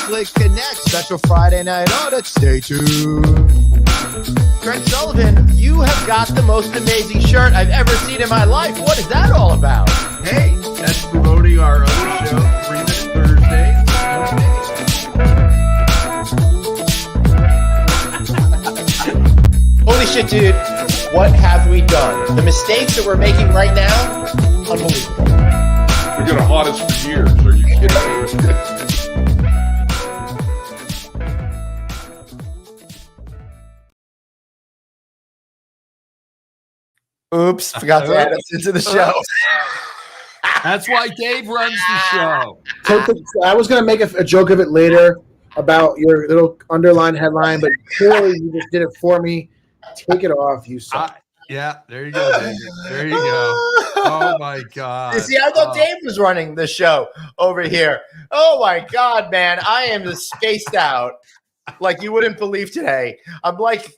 Click Connect special Friday night audit. Stay tuned. Craig Sullivan, you have got the most amazing shirt I've ever seen in my life. What is that all about? Hey, that's promoting our other show, 3 Minute Thursdays. Holy shit, dude. What have we done? The mistakes that we're making right now, unbelievable. We're going to haunt us for years. Are you kidding? Oops, forgot to add us into the show. That's why Dave runs the show. I was going to make a joke of it later about your little underline headline, but clearly you just did it for me. Take it off, you suck. Yeah, there you go, David. There you go. Oh, my God. You see, I thought Dave was running the show over here. Oh, my God, man. I am just spaced out like you wouldn't believe today. I'm like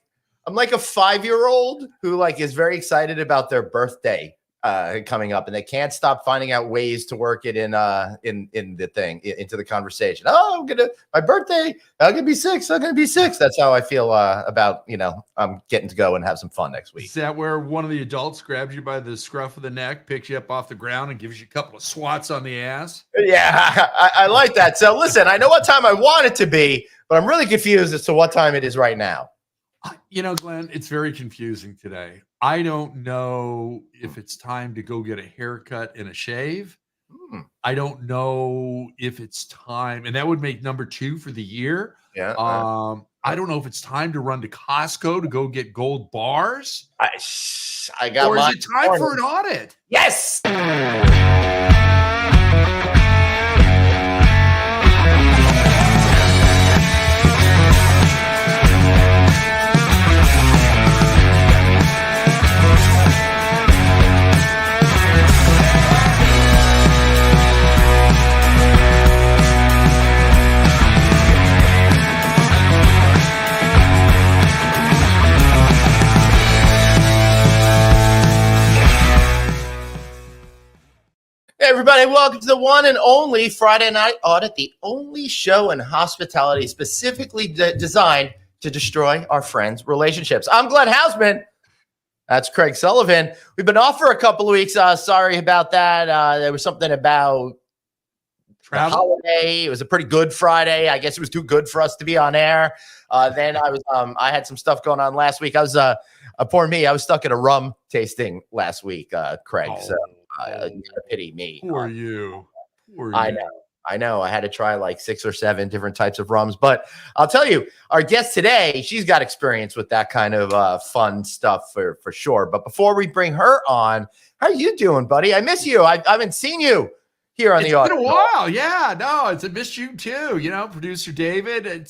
a 5-year-old who is very excited about their birthday coming up, and they can't stop finding out ways to work it in the thing, into the conversation. Oh, my birthday. I'm gonna be 6. I'm gonna be 6. That's how I feel about I'm getting to go and have some fun next week. Is that where one of the adults grabs you by the scruff of the neck, picks you up off the ground, and gives you a couple of swats on the ass? Yeah, I like that. So listen, I know what time I want it to be, but I'm really confused as to what time it is right now. Glenn, it's very confusing today. I don't know if it's time to go get a haircut and a shave. I don't know if it's time, and that would make number 2 for the year. Yeah. I don't know if it's time to run to Costco to go get gold bars. I got. Or is it time for an audit? Yes. Hey everybody, welcome to the one and only Friday Night Audit, the only show in hospitality specifically designed to destroy our friends' relationships. I'm Glenn Hausman. That's Craig Sullivan. We've been off for a couple of weeks. Sorry about that. There was something about travel. The holiday. It was a pretty good Friday. I guess it was too good for us to be on air. Then I had some stuff going on last week. I was poor me. I was stuck at a rum tasting last week, Craig. Oh. So. You gotta pity me. Who are you? I know. I had to try 6 or 7 different types of rums, but I'll tell you, our guest today, she's got experience with that kind of fun stuff for sure. But before we bring her on, how are you doing, buddy? I miss you. I haven't seen you here on the audio. It's been a while. Yeah, no, I missed you too. Producer David. It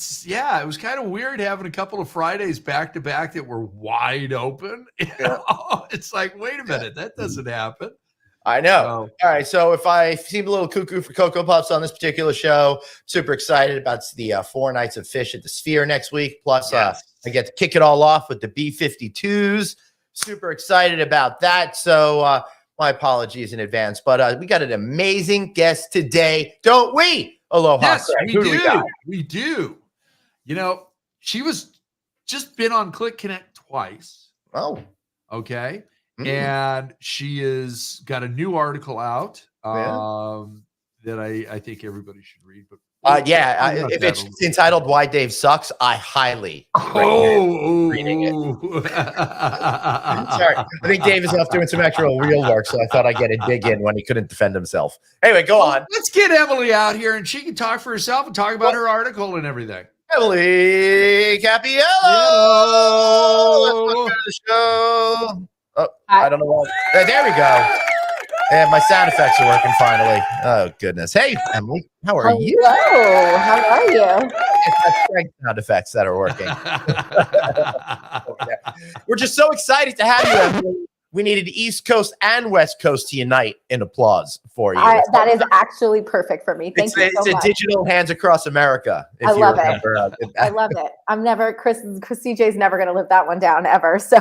was kind of weird having a couple of Fridays back to back that were wide open. It's like, wait a minute, that doesn't happen. I know. All right. So if I seem a little cuckoo for Cocoa Puffs on this particular show, super excited about the 4 nights of fish at the Sphere next week. Plus, yes. I get to kick it all off with the B-52s. Super excited about that. So my apologies in advance. But we got an amazing guest today, don't we? Aloha. Yes, Craig. We do. She was just been on Click Connect twice. Oh. Okay. And she has got a new article out that I think everybody should read. But if it's entitled "Why Dave Sucks," I highly recommend reading it. Sorry, I think Dave is off doing some actual real work, so I thought I'd get a dig in when he couldn't defend himself. Anyway, go on. Let's get Emily out here, and she can talk for herself and talk about her article and everything. Emily Cappiello, welcome to the show. Oh, I don't know what. There we go. And my sound effects are working finally. Oh, goodness. Hey, Emily, how are you? Hello. How are you? It's sound effects that are working. We're just so excited to have you, Emily. We needed East Coast and West Coast to unite in applause for you. That is actually perfect for me. Thank you so much. It's a digital Hands Across America. I love it. I love it. Chris CJ's never going to live that one down ever. So.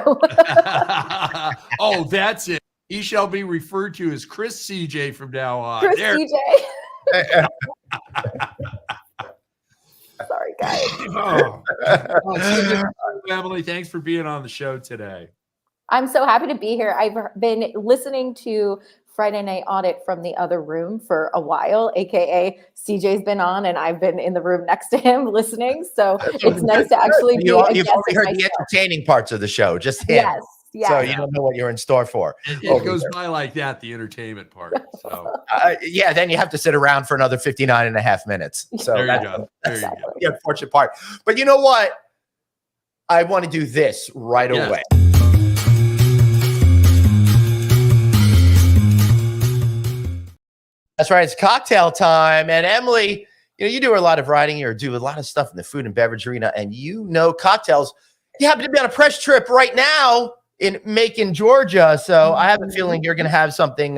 Oh, that's it. He shall be referred to as Chris CJ from now on. Chris CJ. guys. Oh, it's so good to see you, Emily. Thanks for being on the show today. I'm so happy to be here. I've been listening to Friday Night Audit from the other room for a while, aka CJ's been on and I've been in the room next to him listening. So it's nice to actually be You've a guest only of heard my the show. entertaining parts of the show, just him. Yes. Yes. So you don't know what you're in store for. It goes by like that, the entertainment part. So Yeah, then you have to sit around for another 59 and a half minutes. So there you that's go. There you go. the unfortunate part. But you know what? I want to do this right Yes. away. That's right. It's cocktail time. And Emily, you do a lot of writing or do a lot of stuff in the food and beverage arena, and cocktails. You happen to be on a press trip right now in Macon, Georgia. So I have a feeling you're going to have something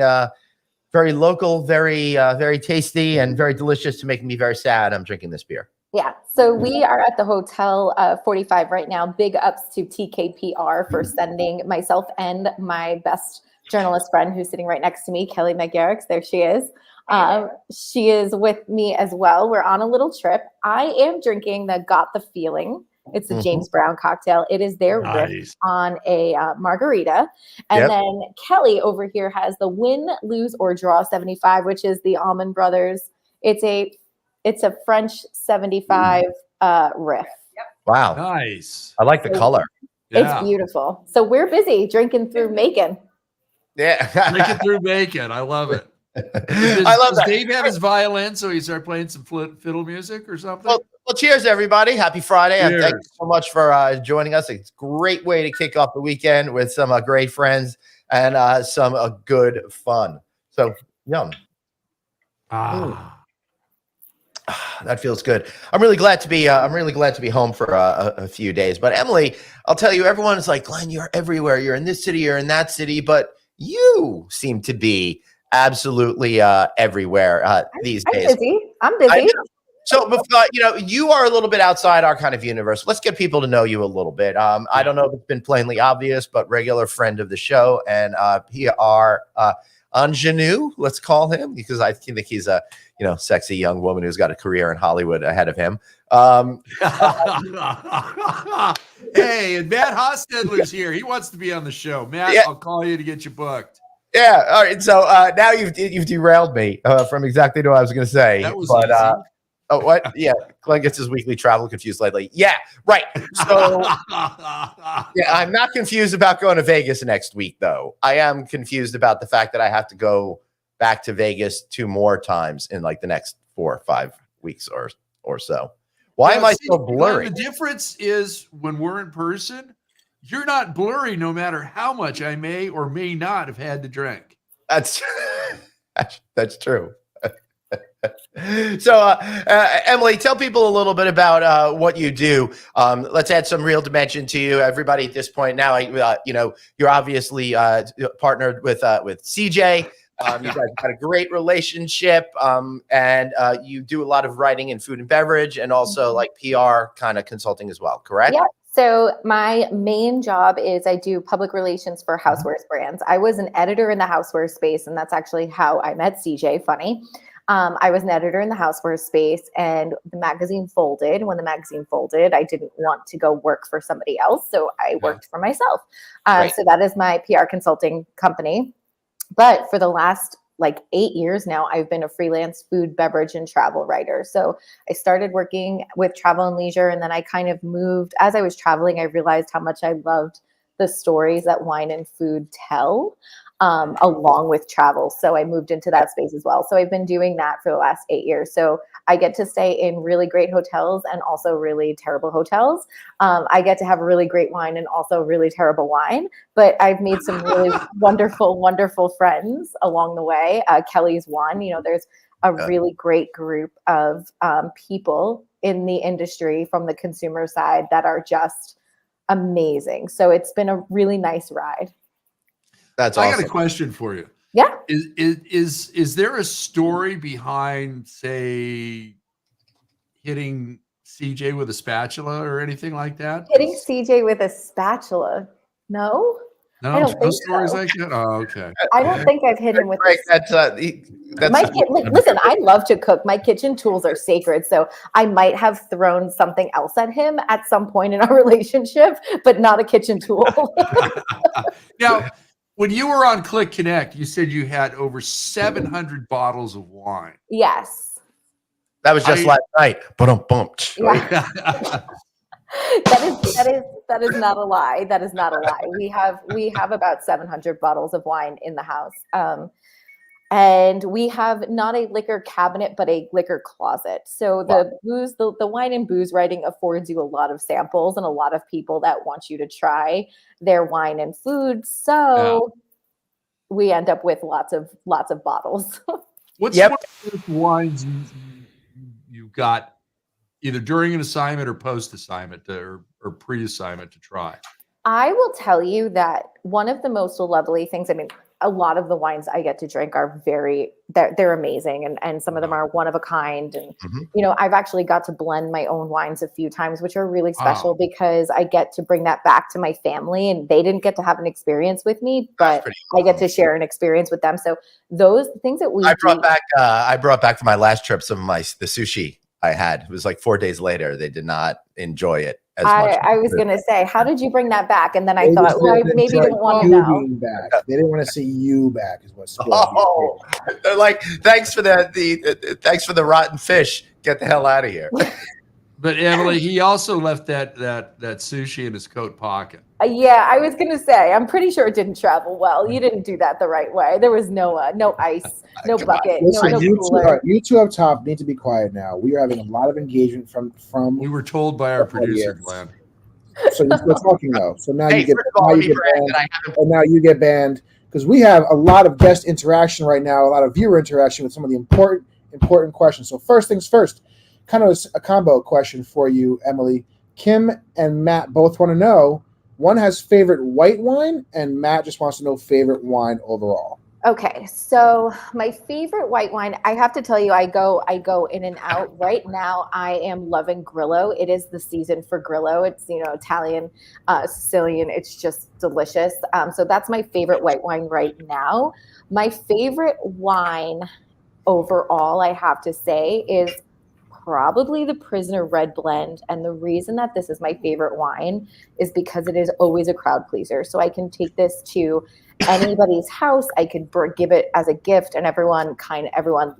very local, very tasty, and very delicious to make me very sad. I'm drinking this beer. Yeah. So we are at the Hotel 45 right now. Big ups to TKPR for sending myself and my best journalist friend who's sitting right next to me, Kelly McGarrix. There she is. She is with me as well. We're on a little trip. I am drinking the Got the Feeling. It's a James Brown cocktail. It is their riff on a margarita. And then Kelly over here has the Win, Lose, or Draw 75, which is the Almond Brothers. It's a French 75 riff. Wow. Nice. I like the color. It's beautiful. So we're busy drinking through Macon. Yeah. Drinking through bacon. I love it. I love that. Does Dave have his violin so he start playing some fiddle music or something? Well, cheers, everybody. Happy Friday. And thank Cheers. you so much for joining us. It's a great way to kick off the weekend with some great friends and some good fun. So, yum. That feels good. I'm really glad to be home for a few days. But Emily, I'll tell you, everyone is like, Glenn, you're everywhere. You're in this city, you're in that city, but you seem to be absolutely everywhere these days. I'm busy. So, you are a little bit outside our kind of universe. Let's get people to know you a little bit. I don't know if it's been plainly obvious, but regular friend of the show and PR ingenue, let's call him, because I think he's a sexy young woman who's got a career in Hollywood ahead of him. Hey, and Matt Hostetler's here. He wants to be on the show. Matt, I'll call you to get you booked. Yeah. All right. So now you've derailed me from exactly what I was going to say. That was easy. Oh, what? Yeah. Glenn gets his weekly travel confused lately. Yeah. Right. So I'm not confused about going to Vegas next week, though. I am confused about the fact that I have to go back to Vegas 2 more times in like the next 4 or 5 weeks or so. Why am I so blurry? The difference is when we're in person, you're not blurry no matter how much I may or may not have had to drink. That's true. So, Emily, tell people a little bit about what you do. Let's add some real dimension to you. Everybody at this point now, you're obviously partnered with CJ. You guys got a great relationship, and you do a lot of writing in food and beverage, and also like PR kind of consulting as well. Correct? Yeah. So my main job is I do public relations for housewares brands. I was an editor in the housewares space, and that's actually how I met CJ. Funny. I was an editor in the houseware space, and the magazine folded. When the magazine folded, I didn't want to go work for somebody else, so I worked for myself. So that is my PR consulting company. But for the last 8 years now, I've been a freelance food, beverage, and travel writer. So I started working with travel and leisure, and then I kind of moved. As I was traveling, I realized how much I loved the stories that wine and food tell. Along with travel. So I moved into that space as well. So I've been doing that for the last 8 years. So I get to stay in really great hotels and also really terrible hotels. I get to have really great wine and also really terrible wine, but I've made some really wonderful, wonderful friends along the way. Kelly's one, there's a really great group of people in the industry from the consumer side that are just amazing. So it's been a really nice ride. That's awesome. I got a question for you. Yeah. Is there a story behind, say, hitting CJ with a spatula or anything like that? Hitting CJ with a spatula? No. No, I don't no think stories so. like that. Oh, okay. I don't think I've hit him with Greg, this. that's Listen, I love to cook. My kitchen tools are sacred. So I might have thrown something else at him at some point in our relationship, but not a kitchen tool. Now, when you were on Click Connect, you said you had over 700 bottles of wine. Yes. that was just last night. Bum. Yeah. That is not a lie. That is not a lie. We have about 700 bottles of wine in the house. And we have not a liquor cabinet, but a liquor closet. So the booze, the wine and booze writing affords you a lot of samples and a lot of people that want you to try their wine and food. So we end up with lots of bottles. What's one of the wines you got either during an assignment or post-assignment or pre-assignment to try? I will tell you that one of the most lovely things, I mean, a lot of the wines I get to drink are they're amazing. And some of them are one of a kind. And, you know, I've actually got to blend my own wines a few times, which are really special because I get to bring that back to my family, and they didn't get to have an experience with me, but I get to share an experience with them. So those things that I brought back for my last trip some of the sushi I had. It was like 4 days later. They did not enjoy it as much. I was going to say, how did you bring that back? And then I thought, well, I maybe didn't want to know. Back. They didn't want to see you back is what's they're like, thanks for thanks for the rotten fish. Get the hell out of here. But Emily, he also left that sushi in his coat pocket. Yeah, I was going to say, I'm pretty sure it didn't travel well. You didn't do that the right way. There was no ice, no bucket, Listen, no cooler. You two up top need to be quiet now. We are having a lot of engagement from. We were told by our producer, Glenn. So you're still talking though. So now you get banned. And now you get banned because we have a lot of guest interaction right now, a lot of viewer interaction with some of the important questions. So first things first, kind of a combo question for you, Emily. Kim and Matt both want to know. One has favorite white wine, and Matt just wants to know favorite wine overall. Okay, so my favorite white wine, I have to tell you, I go in and out. Right now, I am loving Grillo. It is the season for Grillo. It's, you know, Italian, Sicilian. It's just delicious. So that's my favorite white wine right now. My favorite wine overall, I have to say, is probably the Prisoner Red Blend. And the reason that this is my favorite wine is because it is always a crowd pleaser. So I can take this to anybody's house. I could give it as a gift, and everyone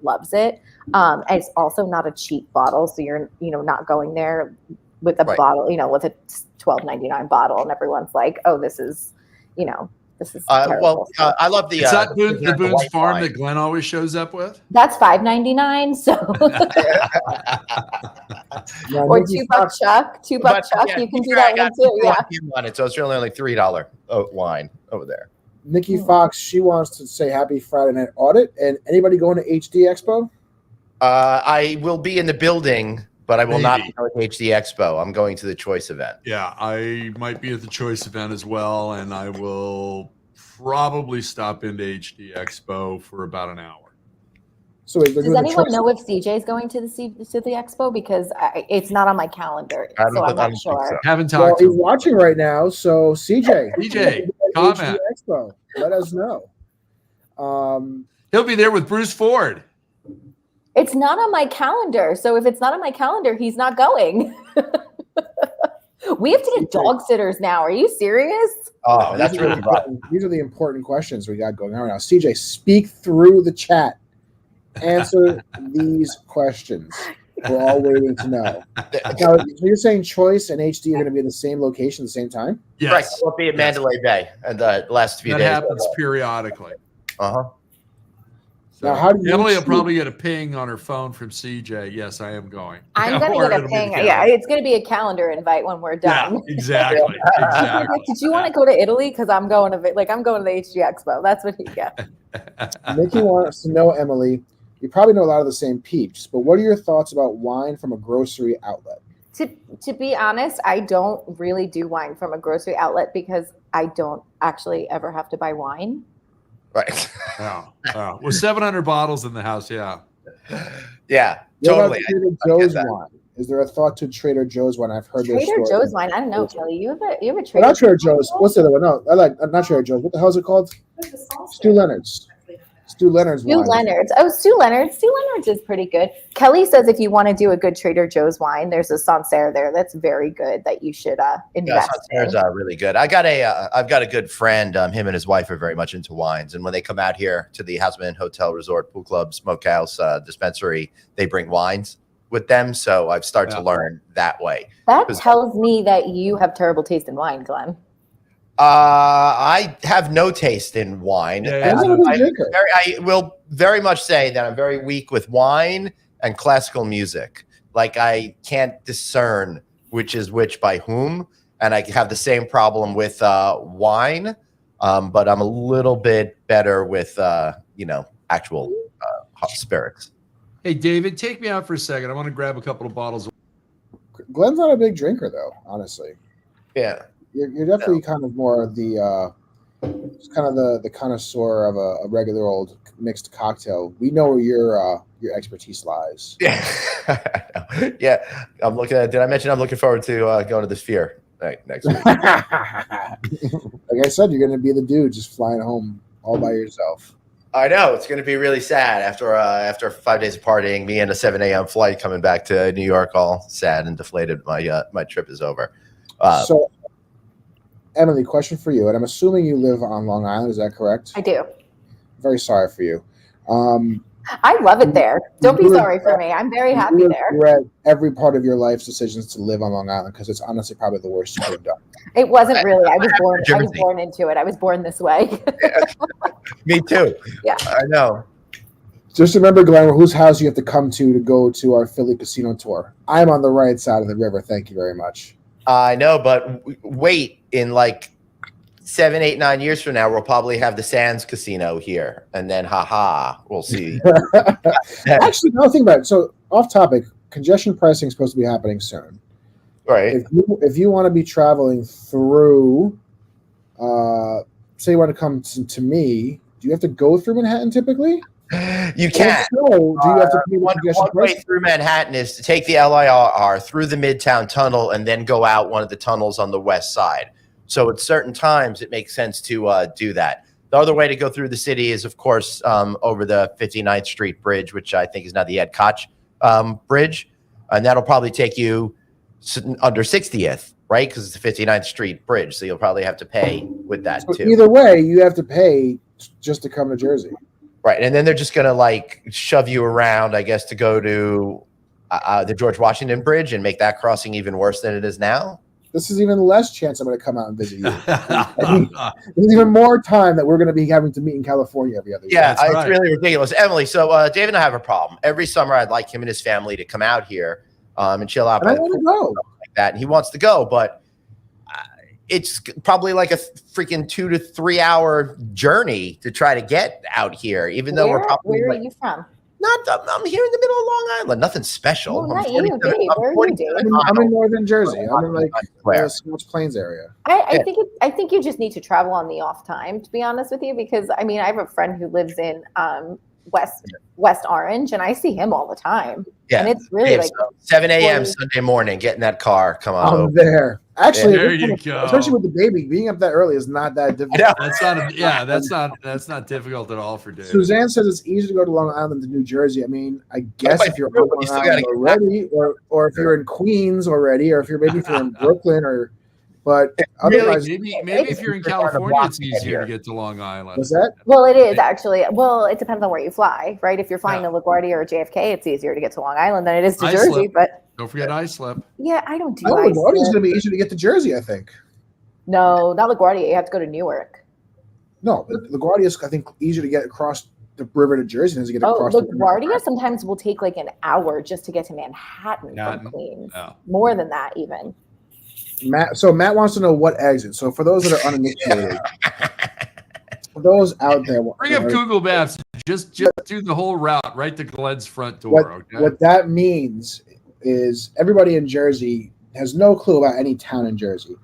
loves it. And it's also not a cheap bottle. So you're, you know, not going there with a bottle, you know, with a $12.99 bottle. And everyone's like, oh, this is terrible. I love the. Is that the Boone's Farm wine that Glenn always shows up with? That's $5.99. So, or $2 Chuck. $2 Chuck. You can do that one too. Yeah. On it, so it's really only $3 wine over there. Nikki Fox, she wants to say happy Friday night audit. And anybody going to HD Expo? I will be in the building, but I will not be going to HD Expo. I'm going to the Choice event. Yeah, I might be at the Choice event as well, and I will probably stop into HD Expo for about an hour. So does anyone know if CJ is going to the Expo? Because it's not on my calendar, so I'm not sure. So. Haven't talked to him. He's watching right now, so CJ, comment. HD Expo, let us know. He'll be there with Bruce Ford. It's not on my calendar. So if it's not on my calendar, he's not going. We have to get dog sitters now. Are you serious? Oh, that's really rough. These are the important questions we got going on right now. CJ, speak through the chat. Answer these questions. We're all waiting to know. Now, so you're saying Choice and HD are going to be in the same location at the same time? Yes. Right. We'll be at Mandalay Bay the last few days. That happens periodically. Uh-huh. So now, how do you Emily will probably get a ping on her phone from CJ. Yes, I am going. I'm going to get a ping. Yeah, it's going to be a calendar invite when we're done. Yeah, exactly. Did you want to go to Italy? Because I'm going to the HD Expo. That's what he gets. Nikki wants to know, Emily, you probably know a lot of the same peeps, but what are your thoughts about wine from a grocery outlet? To be honest, I don't really do wine from a grocery outlet because I don't actually ever have to buy wine. Right. With 700 bottles in the house, yeah. Yeah, totally. Joe's wine. Is there a thought to Trader Joe's wine? I've heard their Trader story. Joe's wine. I don't know, Kelly. You have a Well, Trader not Trader Joe's. What's the other one? No, I like not Trader Joe's. What the hell is it called? Stu Leonard's. Stu Leonard's Stu wine. Leonard's. Oh, Stu Leonard's. Stu Leonard's is pretty good. Kelly says if you want to do a good Trader Joe's wine, there's a Sancerre there that's very good that you should invest in. Sancerre's really good. I've got a good friend. Him and his wife are very much into wines, and when they come out here to the Houseman Hotel Resort Pool Club Smokehouse Dispensary, they bring wines with them. So I've started to learn that way. That tells me that you have terrible taste in wine, Glenn. I have no taste in wine. Yeah, I will very much say that I'm very weak with wine and classical music. Like I can't discern which is which by whom, and I have the same problem with wine. But I'm a little bit better with actual spirits. Hey, David, take me out for a second. I want to grab a couple of bottles. Glenn's not a big drinker, though. Honestly, Yeah. you're definitely kind of more the the connoisseur of a regular old mixed cocktail. We know where your expertise lies. Yeah. Yeah. I'm looking at. Did I mention I'm looking forward to going to the Sphere next week? Like I said, you're going to be the dude just flying home all by yourself. I know it's going to be really sad after 5 days of partying. Me and a 7 a.m. flight coming back to New York, all sad and deflated. My trip is over. So, Emily, question for you, and I'm assuming you live on Long Island. Is that correct? I do. Very sorry for you. I love it there. Don't be sorry for me. I'm very happy there. Regret every part of your life's decisions to live on Long Island because it's honestly probably the worst you could have done. It wasn't really. I was born into it. I was born this way. Me too. Yeah. I know. Just remember, Glenn, whose house you have to come to go to our Philly casino tour. I'm on the right side of the river. Thank you very much. I know, but wait, in like 7, 8, 9 years from now, we'll probably have the Sands Casino here, and then we'll see. Actually, no, think about it. So, off topic, congestion pricing is supposed to be happening soon. Right. If you want to be traveling through, say you want to come to me, do you have to go through Manhattan typically? You can't. So, do you have to pay the One congestion way pricing? through Manhattan is to take the LIRR through the Midtown Tunnel and then go out one of the tunnels on the west side. So at certain times, it makes sense to do that. The other way to go through the city is, of course, over the 59th Street Bridge, which I think is now the Ed Koch Bridge. And that'll probably take you under 60th, right? Because it's the 59th Street Bridge. So you'll probably have to pay with that, So too. either way, you have to pay just to come to Jersey. Right. And then they're just going to like shove you around, I guess, to go to the George Washington Bridge and make that crossing even worse than it is now. This is even less chance I'm going to come out and visit you. There's even more time that we're going to be having to meet in California every other year. Yeah, That's right. It's really ridiculous. Emily, so Dave and I have a problem. Every summer, I'd like him and his family to come out here and chill out And I by the want to pool go. like that. And he wants to go, but it's probably like a freaking 2 to 3 hour journey to try to get out here, even though we're probably Where are like, you from? I'm here in the middle of Long Island. Nothing special. Well, I'm not you, Dave. Where are you, 47 Dave? I'm in northern Jersey. I'm in like Where? the Scotch Plains area. I think you just need to travel on the off time, to be honest with you, because I mean I have a friend who lives in West Orange, and I see him all the time. Yeah. And it's really Dave, like so 7 a.m. 40 Sunday morning, get in that car. Come on. I'm over. there. Actually, There you go. especially with the baby, being up that early is not that difficult. I know. That's not difficult at all for David. Suzanne says it's easier to go to Long Island than New Jersey. I mean, I guess if you're on but you Long still gotta Island get already, or if you're in Queens already, or if you're maybe if you're in Brooklyn, but Really, otherwise, Maybe if you're in California, it's easier to get to Long Island. was that? well, it is actually. Well, it depends on where you fly, right? If you're flying to LaGuardia or JFK, it's easier to get to Long Island than it is to Islip. Jersey. But Don't forget Islip. yeah, I don't do I don't know. Islip. It's going to be easier to get to Jersey, I think. No, not LaGuardia. You have to go to Newark. No, but LaGuardia is, I think, easier to get across the river to Jersey than to get across the river. LaGuardia sometimes will take like an hour just to get to Manhattan Manhattan. from Queens. Oh. More than that, even. Matt wants to know what exit. So for those that are uninitiated, for those out there, Bring up Google Maps. Just do the whole route right to Glenn's front door. what, Okay. what that means is everybody in Jersey has no clue about any town in Jersey.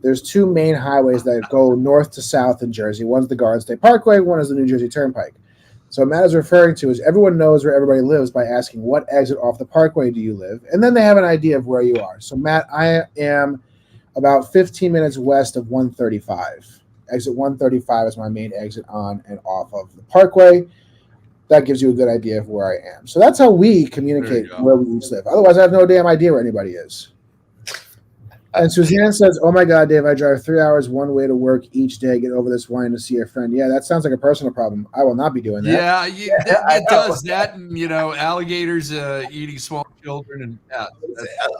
There's two main highways that go north to south in Jersey. One's the Garden State Parkway, one is the New Jersey Turnpike. So Matt is referring to is everyone knows where everybody lives by asking what exit off the Parkway do you live, and then they have an idea of where you are. So Matt, I am about 15 minutes west of 135. Exit 135 is my main exit on and off of the Parkway. That gives you a good idea of where I am. So that's how we communicate where we each live. Otherwise, I have no damn idea where anybody is. And Suzanne says, "Oh my God, Dave, I drive 3 hours one way to work each day, get over this wine to see a friend." Yeah, that sounds like a personal problem. I will not be doing that. Yeah, it does. That and, alligators eating small children and pets.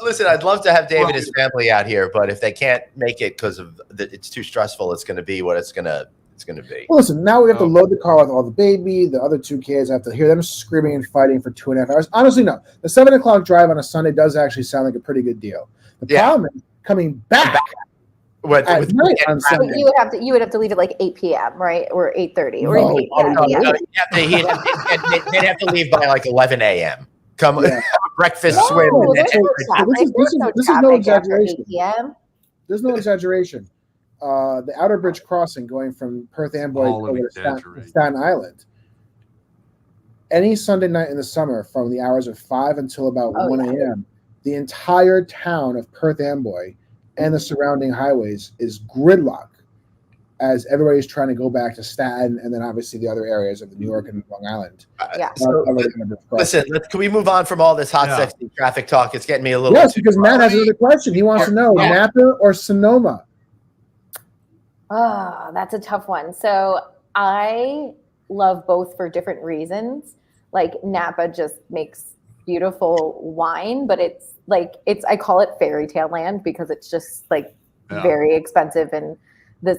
Listen, I'd love to have Dave and his family out here, but if they can't make it because of it's too stressful, it's going to be what it's going to be. Well, listen, now we have to load the car with all the baby, the other two kids. I have to hear them screaming and fighting for 2.5 hours. Honestly, no. The 7 o'clock drive on a Sunday does actually sound like a pretty good deal. The problem is coming back with night on Sunday. You would have to leave at like 8 p.m., right? Or 8:30 or No, 8 p.m. They'd have to leave by like 11 a.m. Come have a breakfast, No, swim. And there's then no traffic. This is no There's traffic after 8 exaggeration. p.m. There's no exaggeration. The Outer Bridge crossing going from Perth Amboy over to Staten Island. Any Sunday night in the summer from the hours of 5 until about 1 a.m., the entire town of Perth Amboy and the surrounding highways is gridlock as everybody's trying to go back to Staten and then obviously the other areas of the New York and Long Island. Listen, can we move on from all this hot, sexy traffic talk? It's getting me a little. Yes, because Matt has another question. He wants to know Napa or Sonoma. Oh, that's a tough one. So I love both for different reasons. Like Napa just makes beautiful wine, but I call it fairy tale land because it's just very expensive and this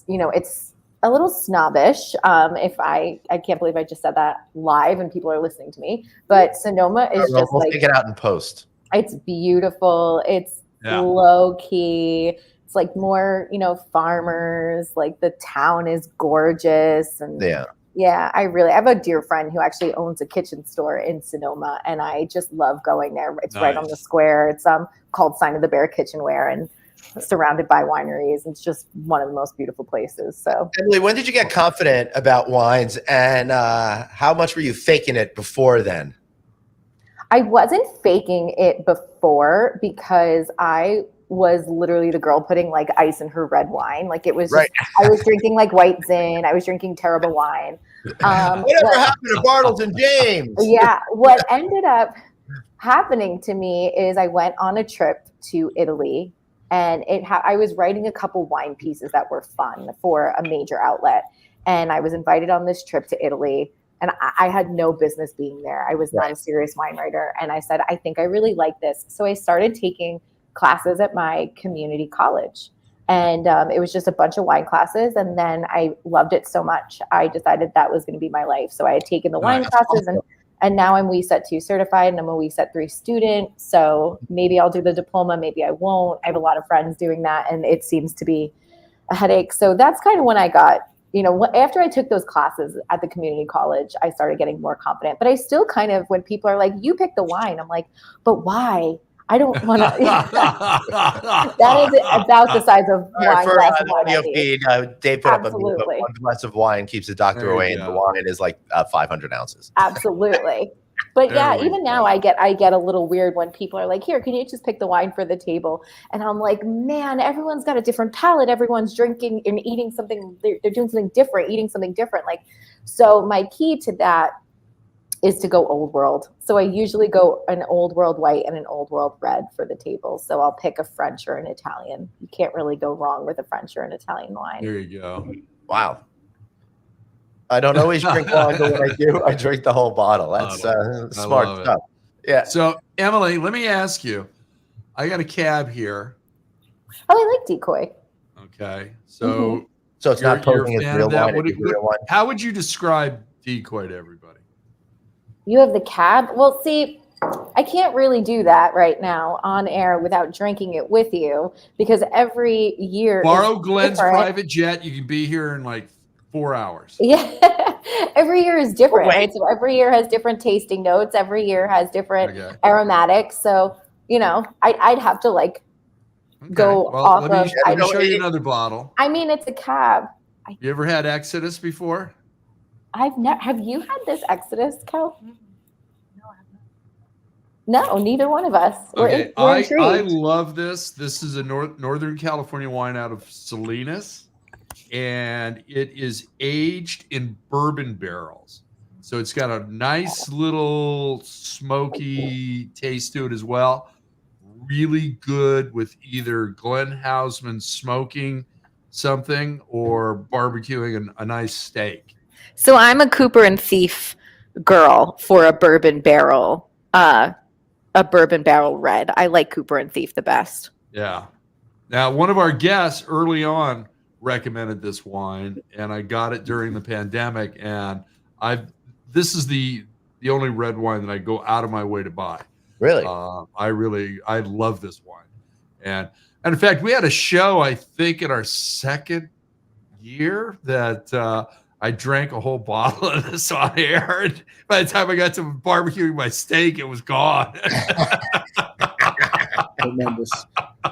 it's a little snobbish. If I can't believe I just said that live and people are listening to me, but Sonoma is we'll take it out in post. It's beautiful. It's low key. It's like more, farmers, like the town is gorgeous. And I have a dear friend who actually owns a kitchen store in Sonoma and I just love going there. It's right on the square. It's called Sign of the Bear Kitchenware and surrounded by wineries. It's just one of the most beautiful places. So Emily, when did you get confident about wines and how much were you faking it before then? I wasn't faking it before because I was literally the girl putting like ice in her red wine. Like it was just, I was drinking like white Zin. I was drinking terrible wine. Whatever happened to Bartles and James? Yeah. What ended up happening to me is I went on a trip to Italy and I was writing a couple wine pieces that were fun for a major outlet. And I was invited on this trip to Italy and I had no business being there. I was not a serious wine writer. And I said, I think I really like this. So I started taking classes at my community college. And it was just a bunch of wine classes. And then I loved it so much. I decided that was going to be my life. So I had taken the wine classes and now I'm WESET 2 certified and I'm a WESET 3 student. So maybe I'll do the diploma. Maybe I won't. I have a lot of friends doing that and it seems to be a headache. So that's kind of when I got, after I took those classes at the community college, I started getting more confident. But I still kind of, when people are like, you pick the wine, I'm like, but why? I don't want to. That is about the size of wine. For audio feed, Dave put up a meme, but one glass of wine keeps the doctor away, and the wine is like 500 ounces. Absolutely. But even now I get a little weird when people are like, here, can you just pick the wine for the table? And I'm like, man, everyone's got a different palate. Everyone's drinking and eating something. They're doing something different, eating something different. So my key to that is to go old world. So I usually go an old world white and an old world red for the table. So I'll pick a French or an Italian. You can't really go wrong with a French or an Italian wine. There you go. Wow. I don't always drink wine, but when I do, I drink the whole bottle. That's smart stuff. Yeah. So Emily, let me ask you, I got a cab here. Oh, I like Decoy. Okay. So so it's not posing as real wine. How would you describe Decoy to everybody? You have the cab? Well, see, I can't really do that right now on air without drinking it with you because every year borrow Glenn's private jet. You can be here in like 4 hours. Yeah. Every year is different. Right? So every year has different tasting notes. Every year has different aromatics. So, I'd have to go off of. Let me show you another bottle. I mean, it's a cab. You ever had Exodus before? I've never. Have you had this Exodus, Kel? No, neither one of us. Okay, We're I intrigued. love this. This is a Northern California wine out of Salinas, and it is aged in bourbon barrels. So it's got a nice little smoky taste to it as well. Really good with either Glenn Hausman smoking something or barbecuing a nice steak. So I'm a Cooper and Thief girl for a bourbon barrel. A bourbon barrel red. I like Cooper and Thief the best. Yeah. Now, one of our guests early on recommended this wine, and I got it during the pandemic. And this is the only red wine that I go out of my way to buy. Really? I love this wine. And in fact, we had a show, I think, in our second year that I drank a whole bottle of this on air. And by the time I got to barbecuing my steak, it was gone. Tremendous.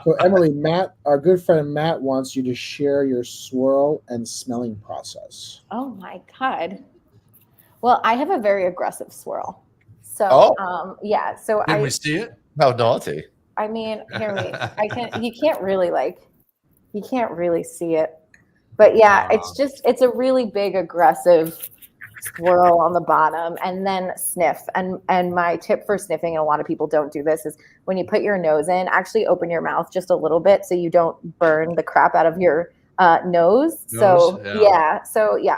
So, Emily, Matt, our good friend Matt wants you to share your swirl and smelling process. Oh my God. Well, I have a very aggressive swirl. So, yeah. So Can we see it? How naughty. I mean, hear me. You can't really see it. But yeah, it's a really big aggressive swirl on the bottom and then sniff. And my tip for sniffing, and a lot of people don't do this, is when you put your nose in, actually open your mouth just a little bit so you don't burn the crap out of your nose. So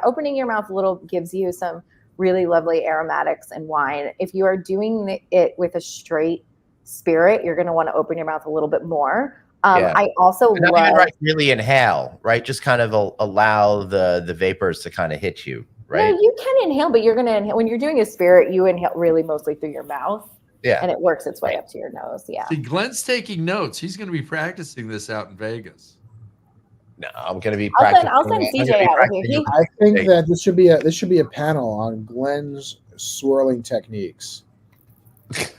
opening your mouth a little gives you some really lovely aromatics and wine. If you are doing it with a straight spirit, you're going to want to open your mouth a little bit more. I also not even really inhale, right? Just kind of allow the vapors to kind of hit you, right? No, you can inhale, but you're going to inhale when you're doing a spirit. You inhale really mostly through your mouth, and it works its way up to your nose. Yeah. See, Glenn's taking notes. He's going to be practicing this out in Vegas. No, I'm going to be practicing. I'll send CJ out with you. I think that this should be a panel on Glenn's swirling techniques.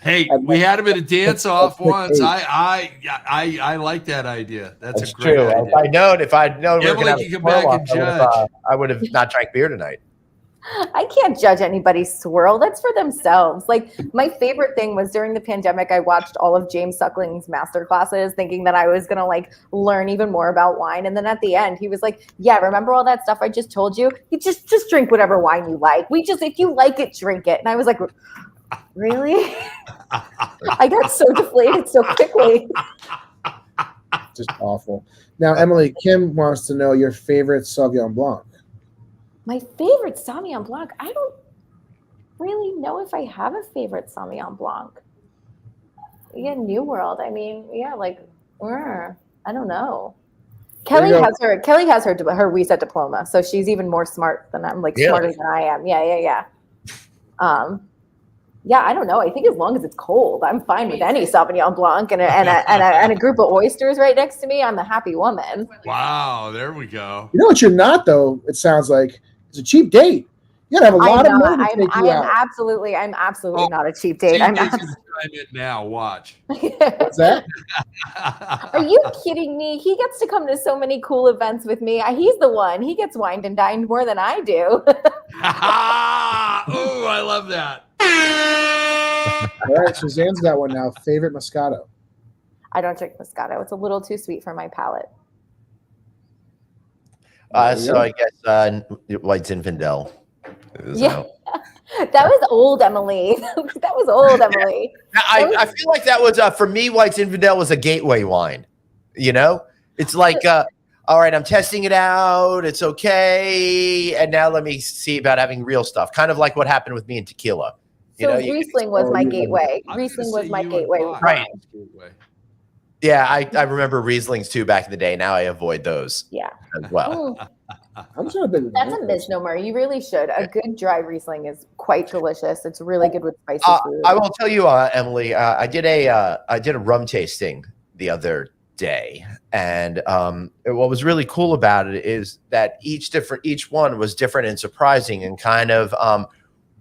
Hey, we had him at a dance off once. I like that idea. That's a great true. idea. If I'd known we were going to come back and judge. I would have not drank beer tonight. I can't judge anybody's swirl. That's for themselves. Like, my favorite thing was during the pandemic, I watched all of James Suckling's master classes thinking that I was going to learn even more about wine. And then at the end, he was like, yeah, remember all that stuff I just told you? You just drink whatever wine you like. If you like it, drink it. And I was like, really? I got so deflated so quickly. Just awful. Now, Emily, Kim wants to know your favorite Sauvignon Blanc. My favorite Sauvignon Blanc? I don't really know if I have a favorite Sauvignon Blanc. Yeah, New World. I mean, yeah, I don't know. Kelly has her reset diploma, so she's even more smart than I'm, smarter than I am. Yeah. Yeah, I don't know. I think as long as it's cold, I'm fine with any Sauvignon Blanc and a group of oysters right next to me. I'm a happy woman. Wow, there we go. You know what you're not, though? It sounds like it's a cheap date. You gotta have a lot of money to take you out. I'm absolutely not a cheap date. I'm chime in now. Watch. What's that? Are you kidding me? He gets to come to so many cool events with me. He's the one. He gets wined and dined more than I do. Oh, I love that. All right, Suzanne's got one now. Favorite Moscato? I don't drink Moscato. It's a little too sweet for my palate. So I guess White Zinfandel. Yeah, that was old Emily. That was old Emily. I feel like that was for me. White Zinfandel was a gateway wine. You know, it's like, all right, I'm testing it out. It's okay, and now let me see about having real stuff. Kind of like what happened with me in tequila. So Riesling was my gateway. Riesling was my gateway. Right. Yeah, I remember Rieslings too back in the day. Now I avoid those. Yeah. As well. That's a misnomer. You really should. A good dry Riesling is quite delicious. It's really good with spicy food. I will tell you, Emily. I did a rum tasting the other day, and what was really cool about it is that each one was different and surprising, and kind of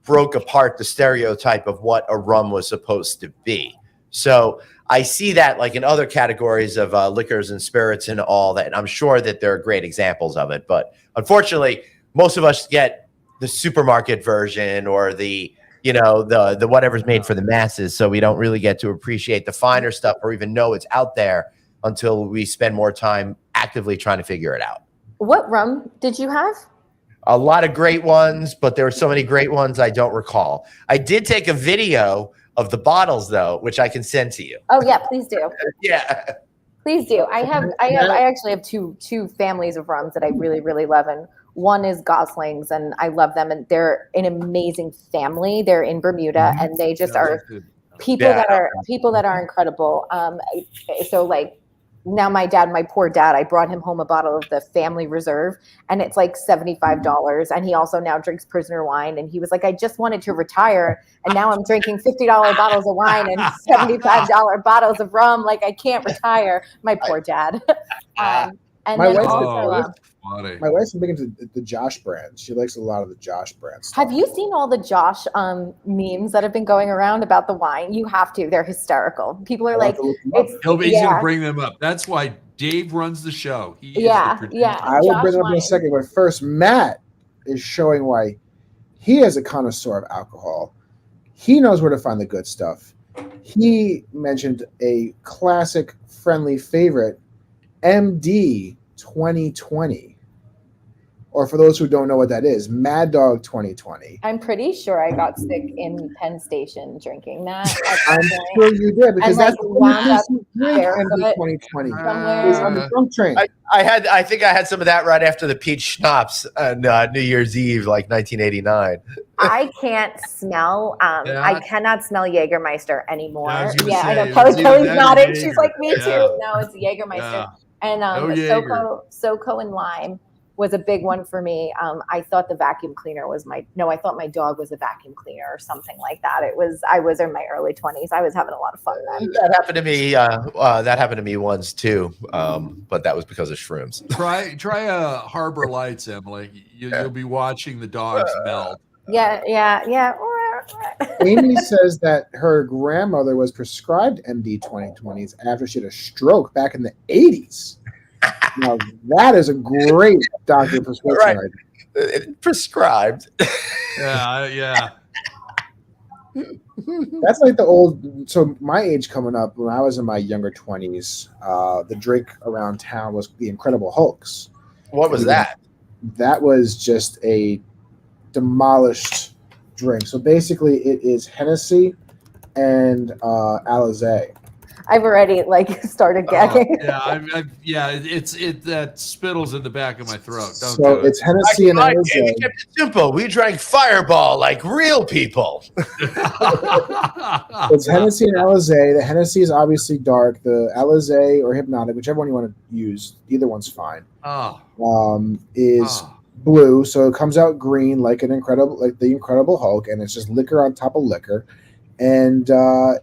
broke apart the stereotype of what a rum was supposed to be. So I see that like in other categories of liquors and spirits and all that. And I'm sure that there are great examples of it. But unfortunately, most of us get the supermarket version or the the whatever's made for the masses. So we don't really get to appreciate the finer stuff or even know it's out there until we spend more time actively trying to figure it out. What rum did you have? A lot of great ones, but there were so many great ones I don't recall. I did take a video of the bottles though, which I can send to you. Oh yeah, please do. Yeah. Please do. I actually have two families of rums that I really, really love. And one is Gosling's, and I love them. And they're an amazing family. They're in Bermuda, and they just are people that are incredible. So like now my poor dad, I brought him home a bottle of the Family Reserve, and it's like $75. And he also now drinks Prisoner wine. And he was like, I just wanted to retire, and now I'm drinking $50 bottles of wine and $75 bottles of rum. Like I can't retire. My poor dad. And my then wife, Funny. my wife's big into the Josh brand. She likes a lot of the Josh brands. have you seen all the Josh memes that have been going around about the wine? You have to. They're hysterical. People are like, He's going to bring them up. That's why Dave runs the show. He is the producer. I will bring them up in a second, but first, Matt is showing why he is a connoisseur of alcohol. He knows where to find the good stuff. He mentioned a classic friendly favorite, MD 2020. Or for those who don't know what that is, Mad Dog 2020. I'm pretty sure I got sick in Penn Station drinking that. I'm sure you did, because that's the wound up barefoot 2020. somewhere. Is on the drunk train. I think I had some of that right after the peach schnapps on New Year's Eve, like 1989. I can't smell. I cannot smell Jägermeister anymore. I know. Cody's nodding. She's Jaeger. like, me too. No, it's Jägermeister. And SoCo and lime was a big one for me. I thought the vacuum cleaner was I thought my dog was a vacuum cleaner or something like that. I was in my early 20s. I was having a lot of fun then. That happened to me. That happened to me once too. But that was because of shrooms. Try Harbor Lights, Emily. You'll be watching the dogs melt. Yeah. Amy says that her grandmother was prescribed MD 2020s after she had a stroke back in the 80s. Now, that is a great doctor prescription. Right. Prescribed. Yeah. That's like the old. So my age coming up, when I was in my younger 20s, the drink around town was the Incredible Hulks. What was that? That was just a demolished drink. So basically, it is Hennessy and Alizé. I've already started gagging. That spittles in the back of my throat. It's Hennessy and Alizé. We kept it simple. We drank Fireball like real people. It's Hennessy and Alizé. The Hennessy is obviously dark. The Alizé or Hypnotic, whichever one you want to use, either one's fine. Is blue, so it comes out green like the Incredible Hulk, and it's just liquor on top of liquor. And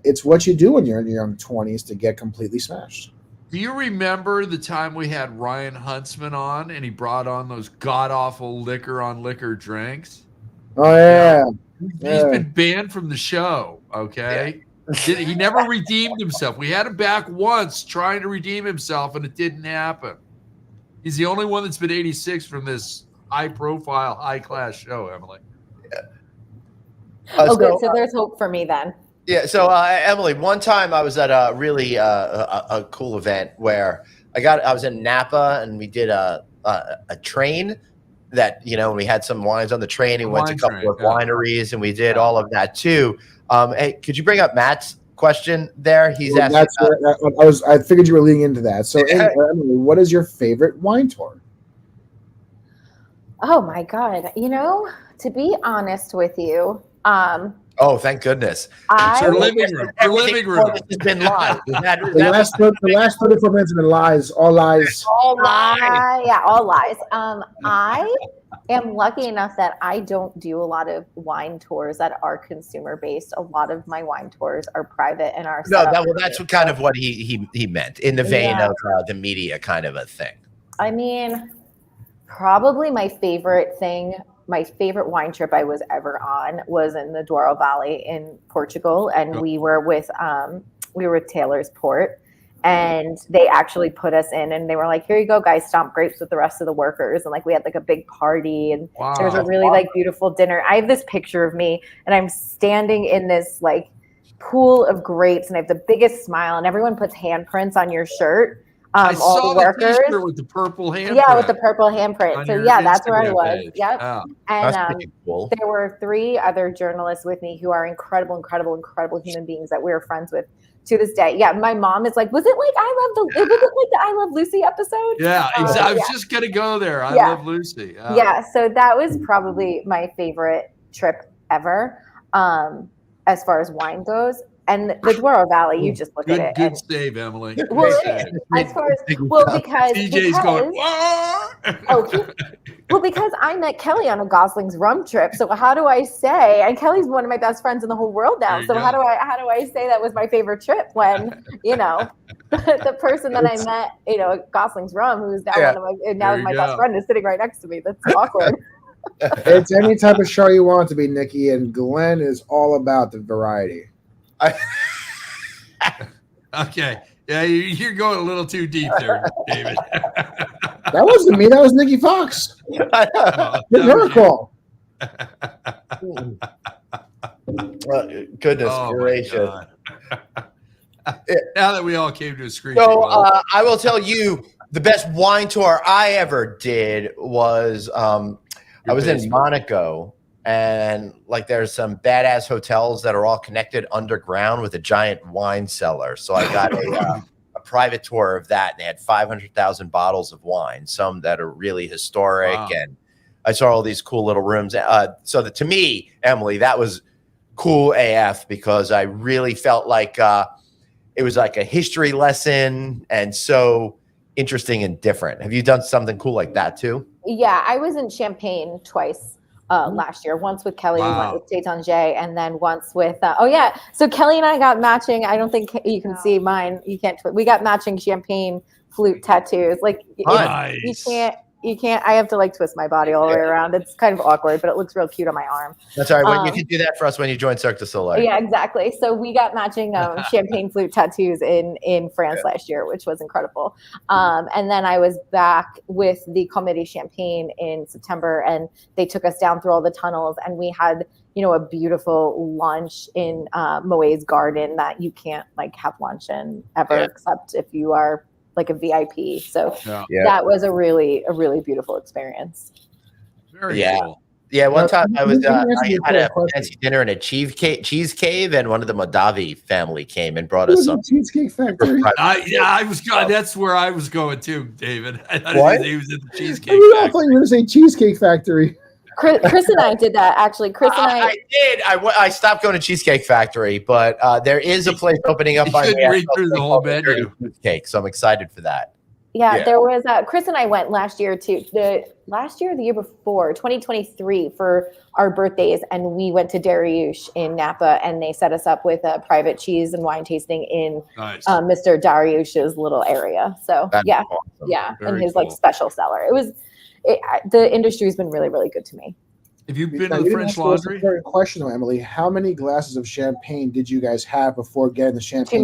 it's what you do when you're in your young 20s to get completely smashed. Do you remember the time we had Ryan Huntsman on and he brought on those god-awful liquor on liquor drinks? Oh, yeah. He's been banned from the show, okay? Yeah. He never redeemed himself. We had him back once trying to redeem himself, and it didn't happen. He's the only one that's been 86 from this high-profile, high-class show, Emily. Good. So there's hope for me then. Yeah. So Emily, one time I was at a really a cool event where I was in Napa and we did a train that, we had some wines on the train and went to a couple of wineries and we did all of that too. Hey, could you bring up Matt's question there? He's asking. I figured you were leading into that. So Emily, what is your favorite wine tour? Oh my God. To be honest with you, oh, thank goodness! Your living room. Your living room has been live. The last 34 minutes have been lies. All lies. All lies. Yeah, all lies. I am lucky enough that I don't do a lot of wine tours that are consumer based. A lot of my wine tours are private and are. That's kind of what he meant in the vein of the media kind of a thing. I mean, probably my favorite wine trip I was ever on was in the Douro Valley in Portugal, and we were with Taylor's Port, And they actually put us in, and they were like, here you go, guys, stomp grapes with the rest of the workers. And like, we had like a big party, and there was a really like beautiful dinner. I have this picture of me, and I'm standing in this like pool of grapes, and I have the biggest smile, and everyone puts handprints on your shirt. I all saw the workers t-shirt with the purple handprint. Yeah, with the purple handprint. So yeah, that's where I was. Page. Yep. Yeah. And That's pretty cool. there were 3 other journalists with me who are incredible human beings that we're friends with to this day. Yeah, my mom is like, was it like the I Love Lucy episode? Yeah, exactly. I was just gonna go there. I Love Lucy. Yeah, so that was probably my favorite trip ever, as far as wine goes. And the Douro Valley, you just look at it. Good save, Emily. Well, as far as because TJ's going. Because I met Kelly on a Gosling's rum trip. So how do I say? And Kelly's one of my best friends in the whole world now. So how do I say that was my favorite trip when the person that I met at Gosling's rum, who's now my best friend, is sitting right next to me. That's awkward. It's any type of show you want it to be, Nikki, and Glenn is all about the variety. Okay. Yeah, you're going a little too deep there, David. That wasn't me. That was Nikki Fox. Give her a call. Goodness gracious. Now that we all came to a screen. So I will tell you, the best wine tour I ever did was I was in Monaco. And like there's some badass hotels that are all connected underground with a giant wine cellar. So I got a private tour of that, and they had 500,000 bottles of wine, some that are really historic. Wow. And I saw all these cool little rooms. So that, to me, Emily, that was cool AF, because I really felt like it was like a history lesson and so interesting and different. Have you done something cool like that too? Yeah, I was in Champagne twice. Last year, once with Kelly, we went with Tétanger, and then once with so Kelly and I got matching. I don't think you can see mine. You can't. We got matching champagne flute tattoos. Like nice. You can't. I have to like twist my body all the way around. It's kind of awkward, but it looks real cute on my arm. That's all right. You can do that for us when you join Cirque du Soleil. Yeah, exactly. So we got matching champagne flute tattoos in France last year, which was incredible. And then I was back with the Comédie Champagne in September, and they took us down through all the tunnels, and we had a beautiful lunch in Moet's garden that you can't like have lunch in ever, except if you are like a VIP. So that was a really beautiful experience. Very cool. Yeah, one time I had a fancy dinner in a cheese cave, and one of the Modavi family came and brought us some Cheesecake Factory. I was going. That's where I was going too, David. I thought he was at the Cheesecake Factory. I thought you were going to say Cheesecake Factory. Chris and I did that actually. Chris and I did. I stopped going to Cheesecake Factory, but there is a place opening up by me. Read through the whole menu. Cheesecake, so I'm excited for that. Yeah, there was Chris and I went last year too. The year before, 2023, for our birthdays, and we went to Dariush in Napa, and they set us up with a private cheese and wine tasting in Mr. Dariush's little area. So That's awesome. in his like special cellar. The industry's been really, really good to me. Have you been to the French Laundry? Important question, though, Emily. How many glasses of champagne did you guys have before getting the champagne?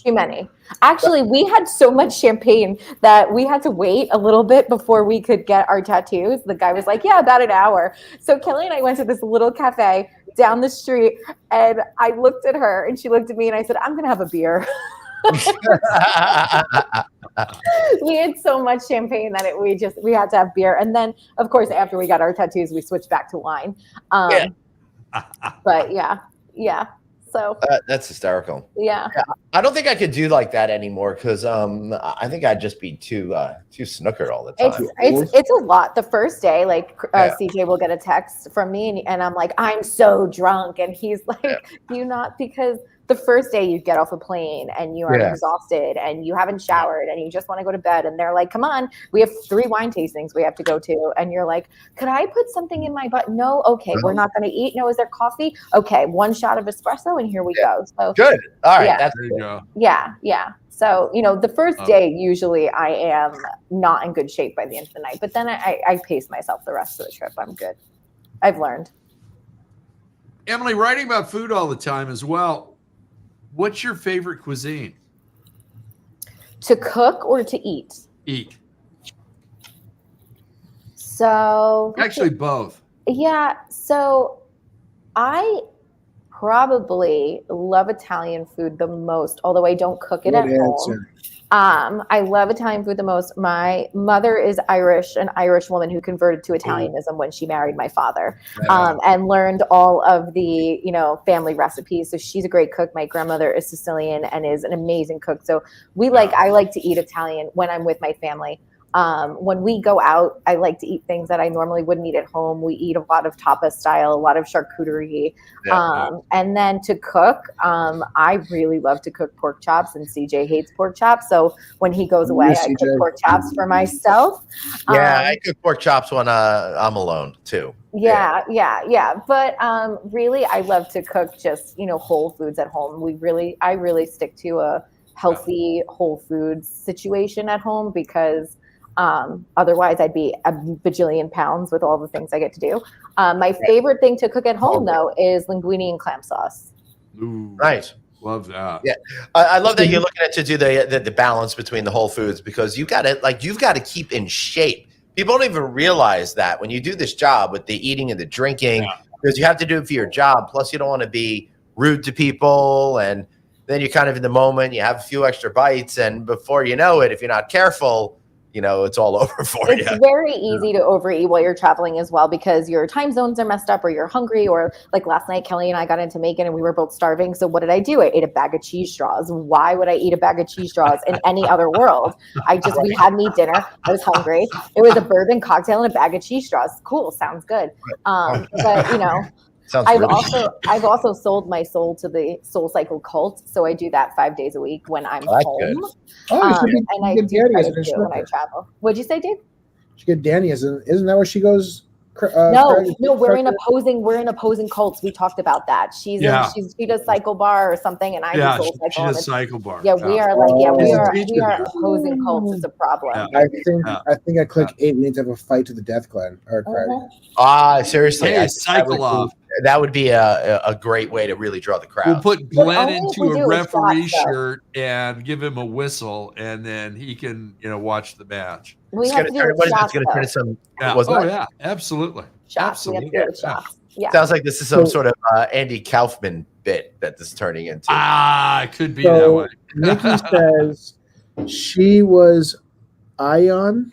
Too many. Actually, we had so much champagne that we had to wait a little bit before we could get our tattoos. The guy was like, about an hour. So Kelly and I went to this little cafe down the street, and I looked at her, and she looked at me, and I said, I'm going to have a beer. We had so much champagne that we had to have beer, and then of course after we got our tattoos we switched back to wine. But so that's hysterical. Yeah, I don't think I could do like that anymore, because I think I'd just be too snookered all the time. It's a lot. The first day, like CJ will get a text from me, and I'm like, I'm so drunk, and he's like, you not, because the first day you get off a plane and you are exhausted and you haven't showered and you just want to go to bed, and they're like, come on, we have 3 wine tastings we have to go to, and you're like, could I put something in my butt? No. Okay, we're not going to eat. No. Is there coffee? Okay, 1 shot of espresso, and here we go. So good. All right, there you go. Yeah. So the first day usually I am not in good shape by the end of the night, but then I pace myself the rest of the trip. I'm good. I've learned. Emily, writing about food all the time as well. What's your favorite cuisine? To cook or to eat? Eat. So Actually, both. yeah. So I probably love Italian food the most, although I don't cook it Good at home. answer. I love Italian food the most. My mother is Irish, an Irish woman who converted to Italianism when she married my father, and learned all of the, family recipes. So she's a great cook. My grandmother is Sicilian and is an amazing cook. So I like to eat Italian when I'm with my family. When we go out, I like to eat things that I normally wouldn't eat at home. We eat a lot of tapas style, a lot of charcuterie. And then to cook, I really love to cook pork chops, and CJ hates pork chops. So when he goes away, I cook pork chops for myself. Yeah, I cook pork chops when I'm alone too. Yeah. But really, I love to cook just, whole foods at home. I really stick to a healthy whole foods situation at home because otherwise I'd be a bajillion pounds with all the things I get to do. My favorite thing to cook at home though is linguine and clam sauce. Ooh, Nice. Love that. Yeah. I love that you're looking at to do the balance between the whole foods, because you've got to keep in shape. People don't even realize that when you do this job with the eating and the drinking, because you have to do it for your job. Plus you don't want to be rude to people, and then you're kind of in the moment, you have a few extra bites, and before you know it, if you're not careful, it's all over for you. It's very easy to overeat while you're traveling as well, because your time zones are messed up or you're hungry, or like last night, Kelly and I got into Macon and we were both starving. So what did I do? I ate a bag of cheese straws. Why would I eat a bag of cheese straws in any other world? We had meat dinner. I was hungry. It was a bourbon cocktail and a bag of cheese straws. Cool. Sounds good. But I've also sold my soul to the Soul Cycle cult, so I do that 5 days a week when I'm home. Good. And I do it when I travel. What'd you say, Dave? She get Danny isn't that where she goes? No, we're in opposing cults. We talked about that. She does Cycle Bar or something, and I do Soul Cycle. She does Cycle Bar. Yeah, we are opposing cults. It's a problem. I think I click 8. We need to have a fight to the death, Glenn or Craig. Seriously, Hey, cycle off. That would be a great way to really draw the crowd. We'll put Glenn into a referee shirt and give him a whistle, and then he can, watch the match. We have to do it. It's going to turn some. Yeah, absolutely. Shots. We have to do it. Shots. Yeah. Sounds like this is some sort of Andy Kaufman bit that this is turning into. It could be that way. Nikki says she was in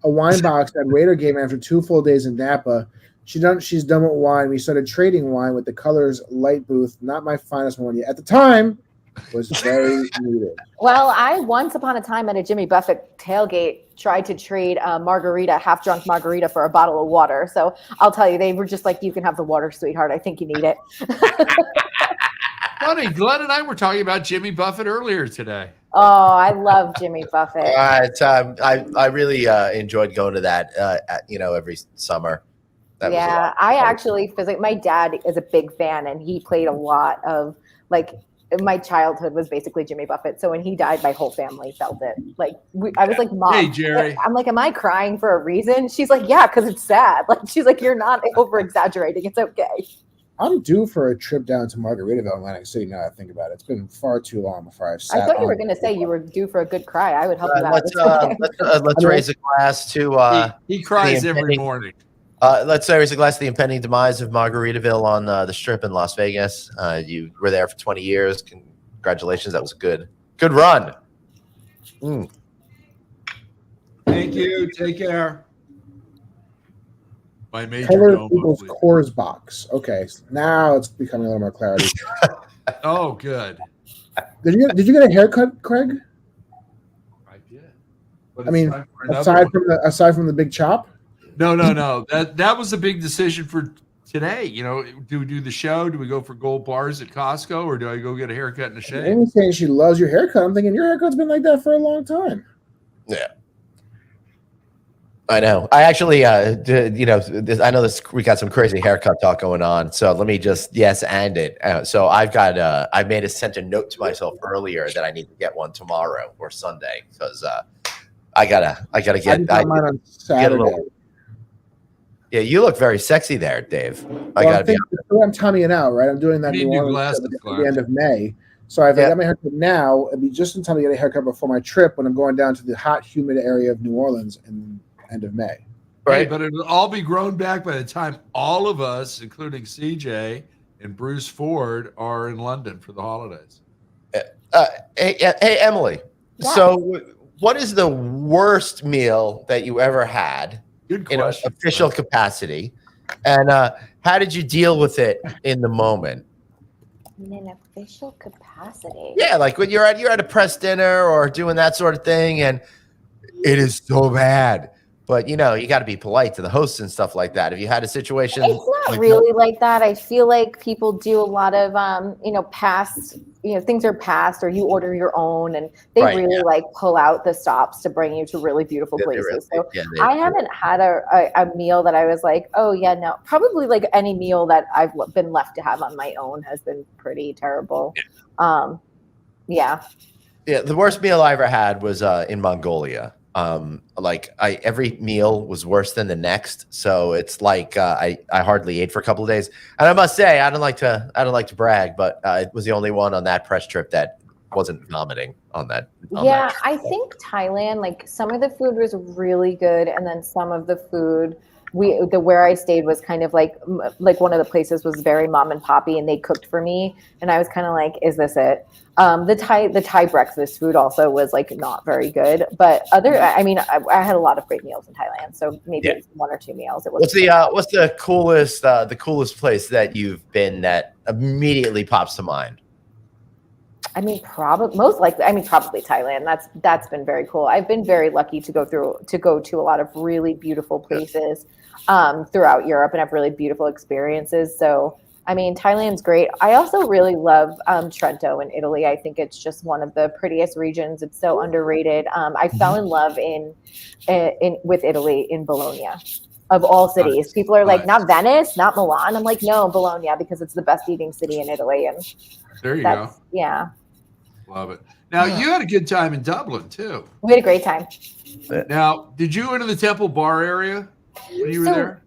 a wine box that Raider game after 2 full days in Napa. She's done with wine. We started trading wine with the Colors Light booth. Not my finest one yet. At the time, was very needed. Well, I once upon a time at a Jimmy Buffett tailgate tried to trade a margarita, half-drunk margarita, for a bottle of water. So I'll tell you, they were just like, "You can have the water, sweetheart. I think you need it." Funny, Glenn and I were talking about Jimmy Buffett earlier today. Oh, I love Jimmy Buffett. I really enjoyed going to that, every summer. I actually my dad is a big fan, and he played a lot of my childhood was basically Jimmy Buffett. So when he died, my whole family felt it. I was like, "Mom," hey, Jerry. I'm like, "Am I crying for a reason?" She's like, "Yeah, because it's sad." She's like, "You're not over exaggerating. It's okay." I'm due for a trip down to Margaritaville, Atlantic City. Now that I think about it, it's been far too long before I've sat. I thought you were going to say you were due for a good cry. I would help you out. Let's raise a glass to. He cries every morning. Let's raise a glass to the impending demise of Margaritaville on the Strip in Las Vegas. You were there for 20 years. Congratulations. That was a good run. Thank you. Take care. My major Color equals Coors box. Okay, now it's becoming a little more clarity. Oh, good. Did you get a haircut, Craig? I did. I mean, aside from the big chop. No. That was a big decision for today. Do we do the show? Do we go for gold bars at Costco, or do I go get a haircut and a shave? Amy's saying she loves your haircut. I'm thinking your haircut's been like that for a long time. Yeah. I know. I actually, I know this. We got some crazy haircut talk going on. So let me just and it. So I've got. I sent a note to myself earlier that I need to get one tomorrow or Sunday because I gotta get. I mine on Saturday. Yeah, you look very sexy there, Dave. I'm tommying out, right? I'm doing that new glasses, at the end of May. So if I got my haircut now, it'd be just in time to get a haircut before my trip when I'm going down to the hot, humid area of New Orleans in the end of May. Right, but it'll all be grown back by the time all of us, including CJ and Bruce Ford, are in London for the holidays. Hey, Emily. Yeah. So, what is the worst meal that you ever had in an official capacity, and how did you deal with it in the moment? In an official capacity. Yeah, like when you're at a press dinner or doing that sort of thing, and it is so bad. But, you got to be polite to the hosts and stuff like that. If you had a situation. It's not really like that. I feel like people do a lot of, past, things are passed or you order your own and they really pull out the stops to bring you to really beautiful places. I haven't had a meal that I was like, oh, yeah, no. Probably like any meal that I've been left to have on my own has been pretty terrible. Yeah. Yeah, the worst meal I ever had was in Mongolia. Every meal was worse than the next. So it's like I hardly ate for a couple of days. And I must say, I don't like to brag, but it was the only one on that press trip that wasn't vomiting on that. I think Thailand, like some of the food was really good, and then some of the food where I stayed was kind of like one of the places was very mom and poppy, and they cooked for me, and I was kind of like, is this it? The Thai breakfast food also was like not very good, but I had a lot of great meals in Thailand, so maybe it was 1 or 2 meals. It was what's the coolest place that you've been that immediately pops to mind? Probably Thailand. That's been very cool. I've been very lucky to go to a lot of really beautiful places throughout Europe and have really beautiful experiences. So, Thailand's great. I also really love Trento in Italy. I think it's just one of the prettiest regions. It's so underrated. I fell in love with Italy in Bologna. Of all cities, people are like, not Venice, not Milan. I'm like, no, Bologna, because it's the best eating city in Italy. And there you go. Yeah. Love it. Now, you had a good time in Dublin, too. We had a great time. Now, did you enter the Temple Bar area when you were there?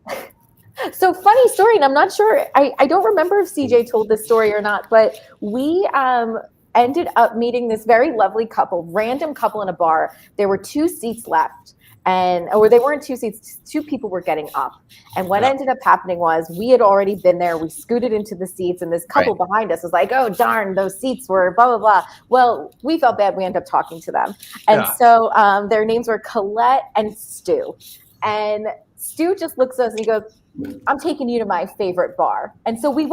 So funny story, and I'm not sure. I don't remember if CJ told this story or not, but we ended up meeting this very lovely random couple in a bar. There were 2 seats left. Or they weren't 2 seats, 2 people were getting up. And what ended up happening was we had already been there. We scooted into the seats, and this couple behind us was like, oh, darn, those seats were blah, blah, blah. Well, we felt bad. We ended up talking to them. And so their names were Colette and Stu. And Stu just looks at us and he goes, I'm taking you to my favorite bar. And so we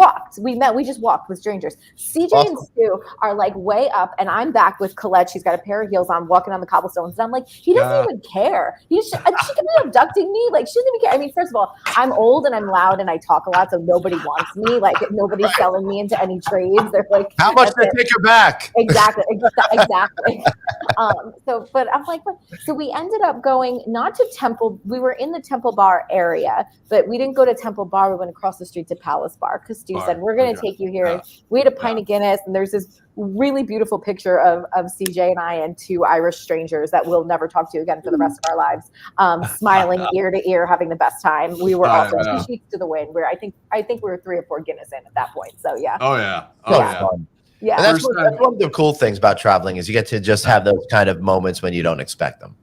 just walked with strangers. CJ and Stu are like way up, and I'm back with Colette. She's got a pair of heels on, walking on the cobblestones. And I'm like, he doesn't even care. She could be abducting me. Like, she doesn't even care. First of all, I'm old and I'm loud and I talk a lot, so nobody wants me. Like, nobody's selling me into any trades. They're like, how much they take your back? Exactly. But I'm like, what? So we ended up going not to Temple. We were in the Temple Bar area, but we didn't go to Temple Bar. We went across the street to Palace Bar because Stu said, we're going to take you here. Yeah. We had a pint of Guinness, and there's this really beautiful picture of CJ and I and 2 Irish strangers that we'll never talk to again for the rest of our lives, smiling ear to ear, having the best time. We were also 2 sheets to the wind. I think we were 3 or 4 Guinness in at that point. So yeah. Oh yeah. Yeah. And that's one of the cool things about traveling is you get to just have those kind of moments when you don't expect them.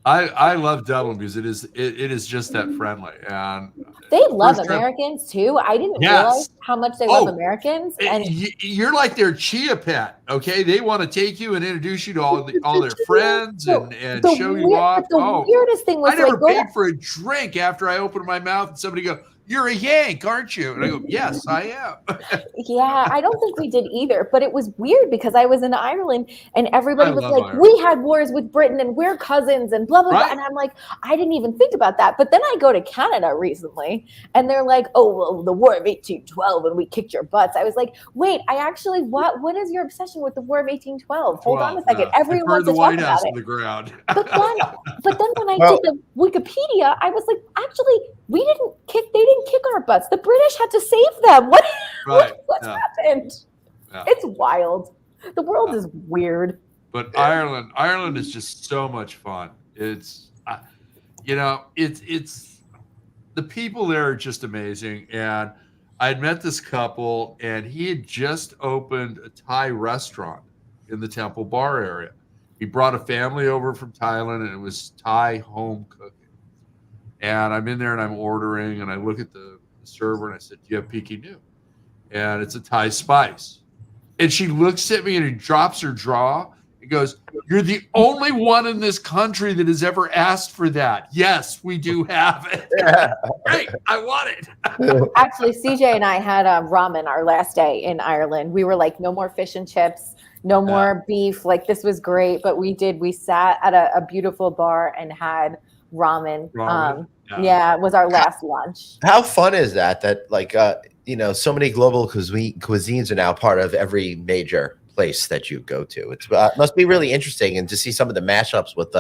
I love Dublin because it is just that friendly, and they love Americans too. I didn't realize how much they love Americans. And you're like their chia pet. Okay, they want to take you and introduce you to all their friends and show you off. The weirdest thing was I never paid for a drink after I opened my mouth and somebody go, "You're a Yank, aren't you?" And I go, "Yes, I am." Yeah, I don't think we did either, but it was weird because I was in Ireland and everybody was like, Ireland. We had wars with Britain and we're cousins and blah, blah, blah. And I'm like, I didn't even think about that. But then I go to Canada recently and they're like, oh, well, the War of 1812 and we kicked your butts. I was like, wait, what is your obsession with the War of 1812? Hold on a second. Everyone wants to talk about it. The ground. But then when I did the Wikipedia, I was like, actually, they didn't kick our butts. The British had to save them. What's happened? Yeah. It's wild. The world is weird. But Ireland is just so much fun. It's it's the people there are just amazing. And I had met this couple, and he had just opened a Thai restaurant in the Temple Bar area. He brought a family over from Thailand, and it was Thai home cooking. And I'm in there, and I'm ordering, and I look at the server, and I said, "Do you have Peking And it's a Thai spice." And she looks at me, and he drops her jaw. He goes, "You're the only one in this country that has ever asked for that." Yes, we do have it. Yeah. Great, I want it. Actually, CJ and I had ramen our last day in Ireland. We were like, no more fish and chips, no more beef. Like, this was great. But we sat at a beautiful bar and had ramen. Yeah, it was our last lunch. How fun is that? That like, so many global cuisines are now part of every major place that you go to. It must be really interesting, and to see some of the mashups with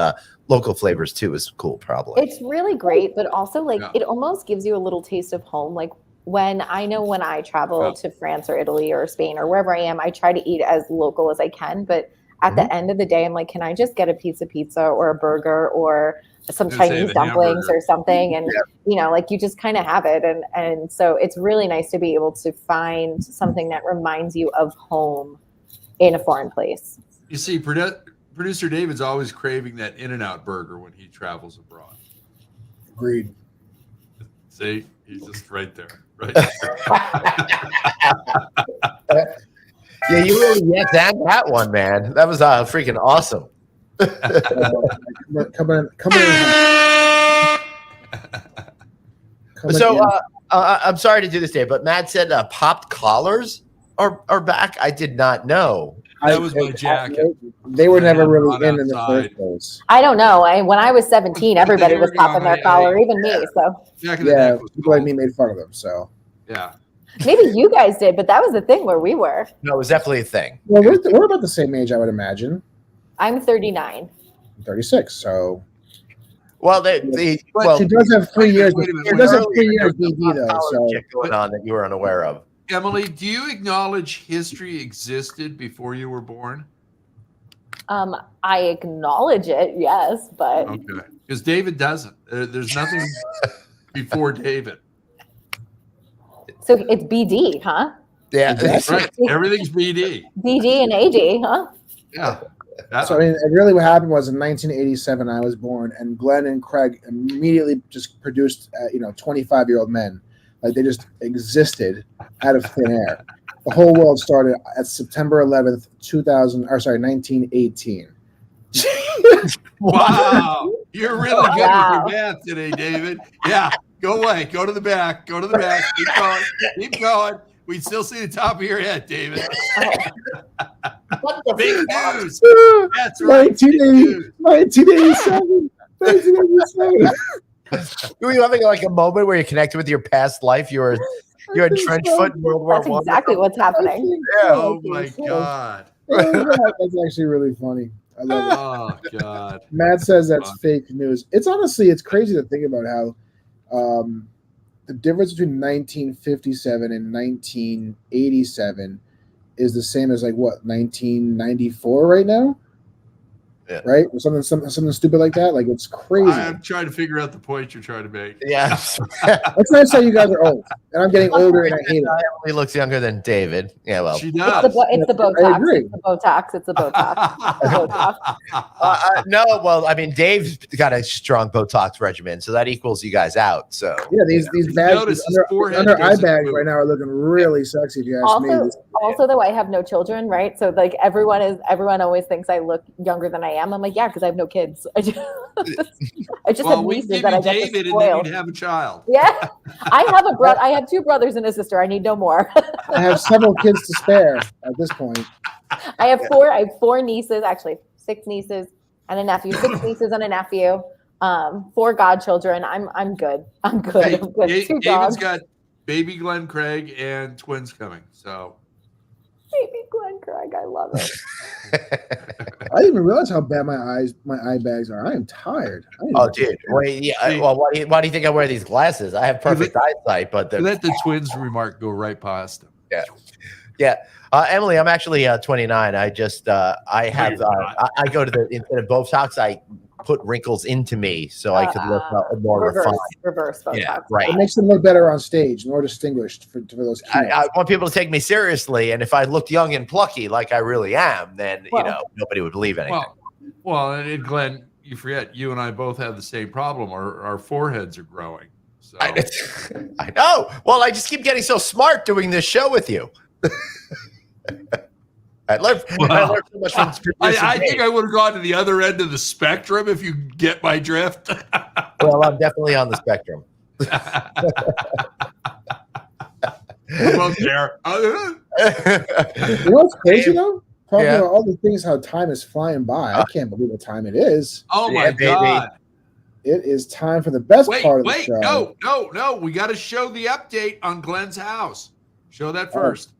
local flavors too is cool. Probably it's really great, but also it almost gives you a little taste of home. Like when I travel to France or Italy or Spain or wherever I am, I try to eat as local as I can. But at the end of the day, I'm like, can I just get a piece of pizza or a burger or some Chinese dumplings or something? And like you just kind of have it. And so it's really nice to be able to find something that reminds you of home in a foreign place. You see, producer David's always craving that In-N-Out burger when he travels abroad. Agreed. See, he's just right there. Right. Yeah, you really that one, man. That was freaking awesome. I'm sorry to do this, Dave, but Matt said popped collars are back. I did not know. That was my jacket. They were never really in the first place. I don't know. When I was 17, everybody was popping their collar, even me. So yeah, people like me made fun of them. So yeah, maybe you guys did, but that was the thing where we were. No, it was definitely a thing. Well, we're about the same age, I would imagine. I'm 39. I'm 36. So. Well, she does have 3 years. She does have 3 years BD though. So going on that you were unaware of. Emily, do you acknowledge history existed before you were born? I acknowledge it, yes, but okay, because David doesn't. There's nothing before David. So it's BD, huh? Yeah, that's right. Everything's BD. BD and AD, huh? Yeah. So I mean, really, what happened was in 1987, I was born, and Glenn and Craig immediately just produced, 25-year-old men. Like they just existed out of thin air. The whole world started at September 11th, 1918. Wow. You're really good with your math today, David. Yeah. Go away. Go to the back. Go to the back. Keep going. Keep going. We still see the top of your head, David. What the big news. That's right. 1987. 1987. Were you having like a moment where you connected with your past life? You were in trench foot in World War I. That's exactly what's happening. Yeah. Oh my God. That's actually really funny. I love it. Oh God. Matt says that's fake news. It's crazy to think about how the difference between 1957 and 1987 is the same as 1994 right now. Yeah. Right? Or something stupid like that. Like it's crazy. I'm trying to figure out the point you're trying to make. Yeah. That's not to say you guys are old. And I'm getting older and I hate it. Emily looks younger than David. Yeah, well. She does. It's the Botox. I agree. It's the Botox. It's the Botox. No, well, I mean, Dave's got a strong Botox regimen, so that equals you guys out. So yeah, these bags under eye bags right now are looking really sexy. If you ask me. Also, though, I have no children, right? So like everyone always thinks I look younger than I am. I'm like, yeah, because I have no kids. I just have nieces that I get to spoil. And then you'd have a child. Yeah, I have a brother. I have 2 brothers and a sister. I need no more. I have several kids to spare at this point. I have 4 nieces, actually 6 nieces and a nephew. 6 nieces and a nephew. 4 godchildren. I'm good. I'm good. Hey, I'm good. 2 David's dogs. got baby Glenn Craig and twins coming. So. Baby Glenn Craig, I love it. I didn't even realize how bad my eye bags are. I am tired. Dude. Wait, yeah. Well, why do you think I wear these glasses? I have perfect eyesight, but let the twins remark go right past them. Yeah, yeah. Emily, I'm actually 29. I just I go to instead of Botox, I put wrinkles into me so I could look more refined. Reverse Botox. Yeah, right. It makes them look better on stage, more distinguished for those keynotes. I want people to take me seriously, and if I looked young and plucky like I really am, then nobody would believe anything. Well, and Glenn, you forget, you and I both have the same problem. Our foreheads are growing. So. I know. Well, I just keep getting so smart doing this show with you. I learned so much from I think I would have gone to the other end of the spectrum if you get my drift. Well, I'm definitely on the spectrum. We're both there. You know what's crazy though? Talking about all the things, how time is flying by. I can't believe what time it is. Oh my God. It is time for the best part of the show. No. We got to show the update on Glenn's house. Show that first.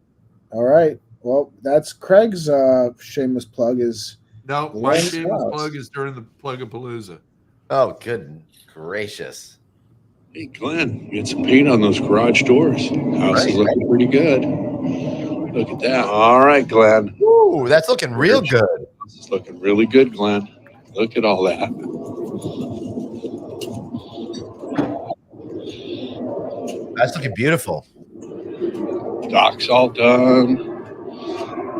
All right. Well, that's Craig's shameless plug. My shameless plug is during the Plug-a-Palooza. Oh, good gracious. Hey, Glenn, we had some paint on those garage doors. House is looking pretty good. Look at that. All right, Glenn. Ooh, that's looking real good. This is looking really good, Glenn. Look at all that. That's looking beautiful. Dock's all done.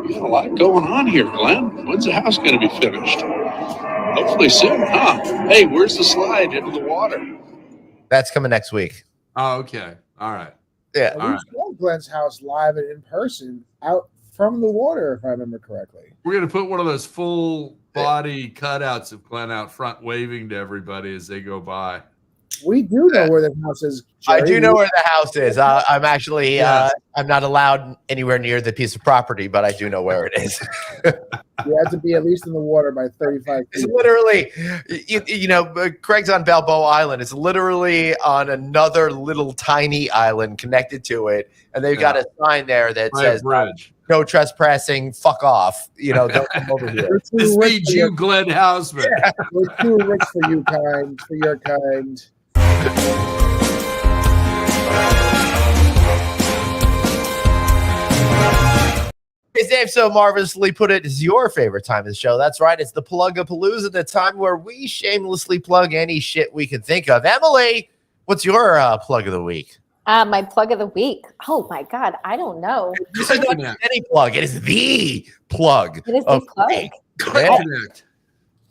We got a lot going on here, Glenn. When's the house going to be finished? Hopefully soon, huh? Hey, where's the slide into the water? That's coming next week. Oh, okay. All right. Yeah. We saw Glenn's house live and in person out from the water, if I remember correctly. We're going to put one of those full body cutouts of Glenn out front waving to everybody as they go by. We do know where the house is, Jerry. I do know where the house is. I'm actually I'm not allowed anywhere near the piece of property, but I do know where it is. You have to be at least in the water by 35 feet. It's literally, Craig's on Balboa Island. It's literally on another little tiny island connected to it, and they've got a sign there that says "No trespassing. Fuck off." Don't come over here. This means you, Glenn Hausman. Yeah. We're too rich for you, kind. For your kind. As Dave so marvelously put it, is your favorite time of the show. That's right. It's the Plug-a-Palooza, the time where we shamelessly plug any shit we can think of. Emily, what's your plug of the week? My plug of the week. Oh my God, I don't know. This is not any plug. It is the plug. It is the plug.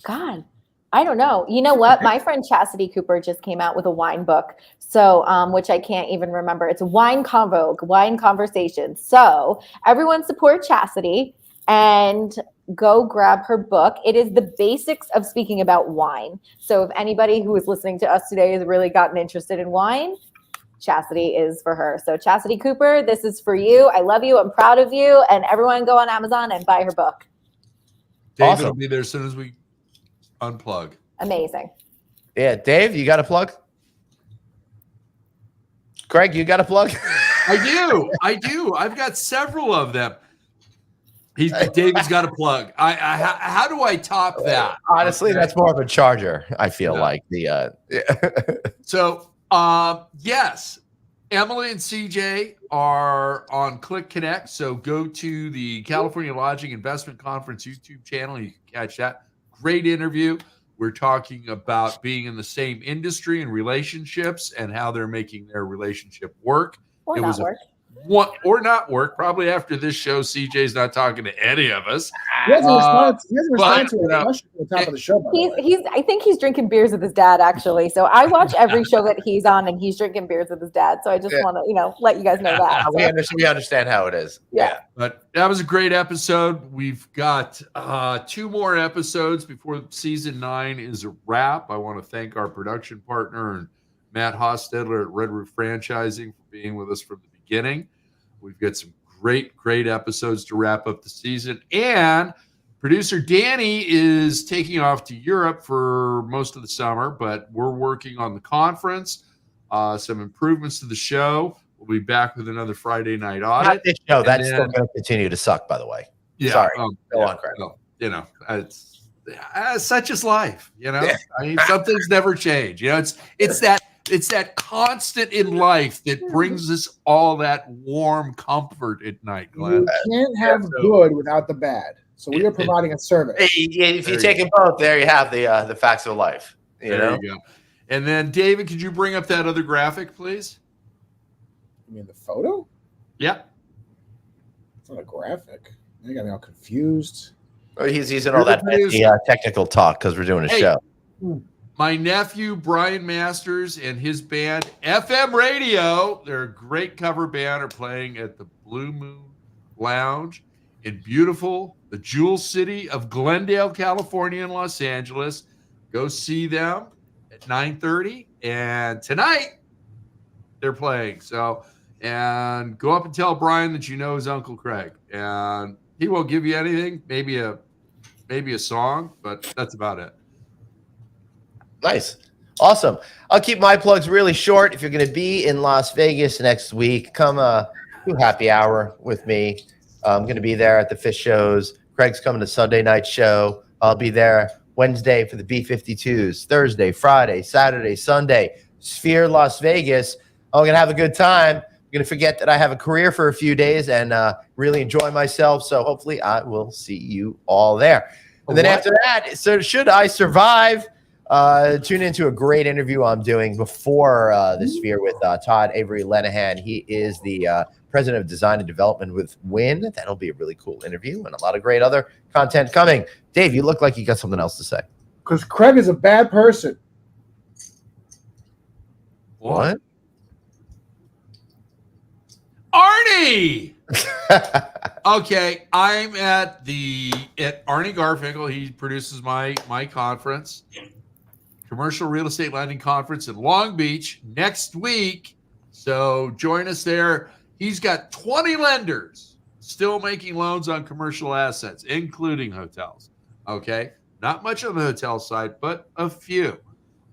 God, I don't know. You know what? My friend Chastity Cooper just came out with a wine book. So, which I can't even remember. It's Wine Convo, Wine Conversation. So everyone support Chastity and go grab her book. It is the basics of speaking about wine. So if anybody who is listening to us today has really gotten interested in wine, Chastity is for her. So Chastity Cooper, this is for you. I love you. I'm proud of you. And everyone go on Amazon and buy her book. David will be there as soon as we unplug. Amazing. Yeah, Dave, you got a plug? Craig, you got a plug? I do. I've got several of them. David's got a plug. How do I top that? Honestly, that's more of a charger. I feel like So, yes, Emily and CJ are on Click Connect. So go to the California Lodging Investment Conference YouTube channel. You can catch that. Great interview. We're talking about being in the same industry and relationships and how they're making their relationship work. Or not work. Or not work. Probably after this show, CJ's not talking to any of us. He hasn't responded to a question at the top of the show. I think he's drinking beers with his dad, actually. So I watch every show that he's on, and he's drinking beers with his dad. So I just want to, let you guys know that. We understand how it is. Yeah. But that was a great episode. We've got 2 more episodes before season 9 is a wrap. I want to thank our production partner and Matt Hostetler at Red Roof Franchising for being with us from the beginning. We've got some great episodes to wrap up the season. And producer Danny is taking off to Europe for most of the summer, but we're working on the conference, some improvements to the show. We'll be back with another Friday night audit. Not this show. That's still going to continue to suck, by the way. Yeah. Sorry. Go on, Craig. Well, it's such is life. I mean, some things never change. It's that constant in life that brings us all that warm comfort at night, Glenn. You can't have good without the bad. So we are providing a service. If you take them both, there you have the facts of life. There you go. And then, David, could you bring up that other graphic, please? You mean the photo? Yep. It's not a graphic. You got me all confused. Oh, he's in all that technical talk because we're doing a show. My nephew, Brian Masters, and his band, FM Radio, they're a great cover band, are playing at the Blue Moon Lounge in beautiful, the Jewel City of Glendale, California, in Los Angeles. Go see them at 9:30. And tonight, they're playing. So, and go up and tell Brian that you know his Uncle Craig. And he won't give you anything, maybe a song, but that's about it. Nice. Awesome. I'll keep my plugs really short. If you're going to be in Las Vegas next week, come do happy hour with me. I'm going to be there at the Fish shows. Craig's coming to Sunday night show. I'll be there Wednesday for the B-52s, Thursday, Friday, Saturday, Sunday. Sphere Las Vegas. I'm going to have a good time. I'm going to forget that I have a career for a few days and really enjoy myself. So hopefully I will see you all there. And then after that, so should I survive, tune into a great interview I'm doing before the Sphere with Todd Avery Lenahan. He is the president of design and development with Win. That'll be a really cool interview and a lot of great other content coming. Dave, you look like you got something else to say. Because Craig is a bad person. What? Arnie! Okay, I'm at Arnie Garfinkel. He produces my conference, Commercial Real Estate Lending Conference in Long Beach next week. So join us there. He's got 20 lenders still making loans on commercial assets, including hotels. Okay, not much on the hotel side, but a few.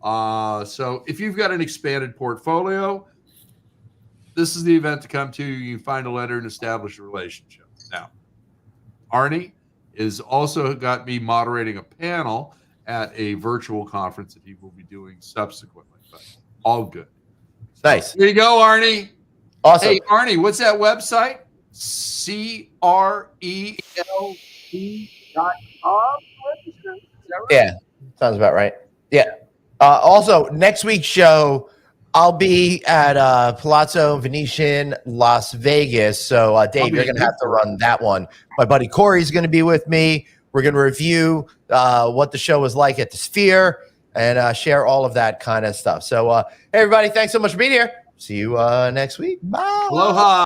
So if you've got an expanded portfolio, this is the event to come to. You find a lender and establish a relationship. Now, Arnie is also got me moderating a panel at a virtual conference that he will be doing subsequently. But all good. Nice. Here you go, Arnie. Awesome. Hey, Arnie, what's that website? CRELP.com? Yeah, sounds about right. Yeah. Also, next week's show, I'll be at Palazzo Venetian, Las Vegas. So, Dave, you're going to have to run that one. My buddy Corey's going to be with me. We're going to review what the show was like at the Sphere and share all of that kind of stuff. So, hey, everybody, thanks so much for being here. See you next week. Bye. Aloha.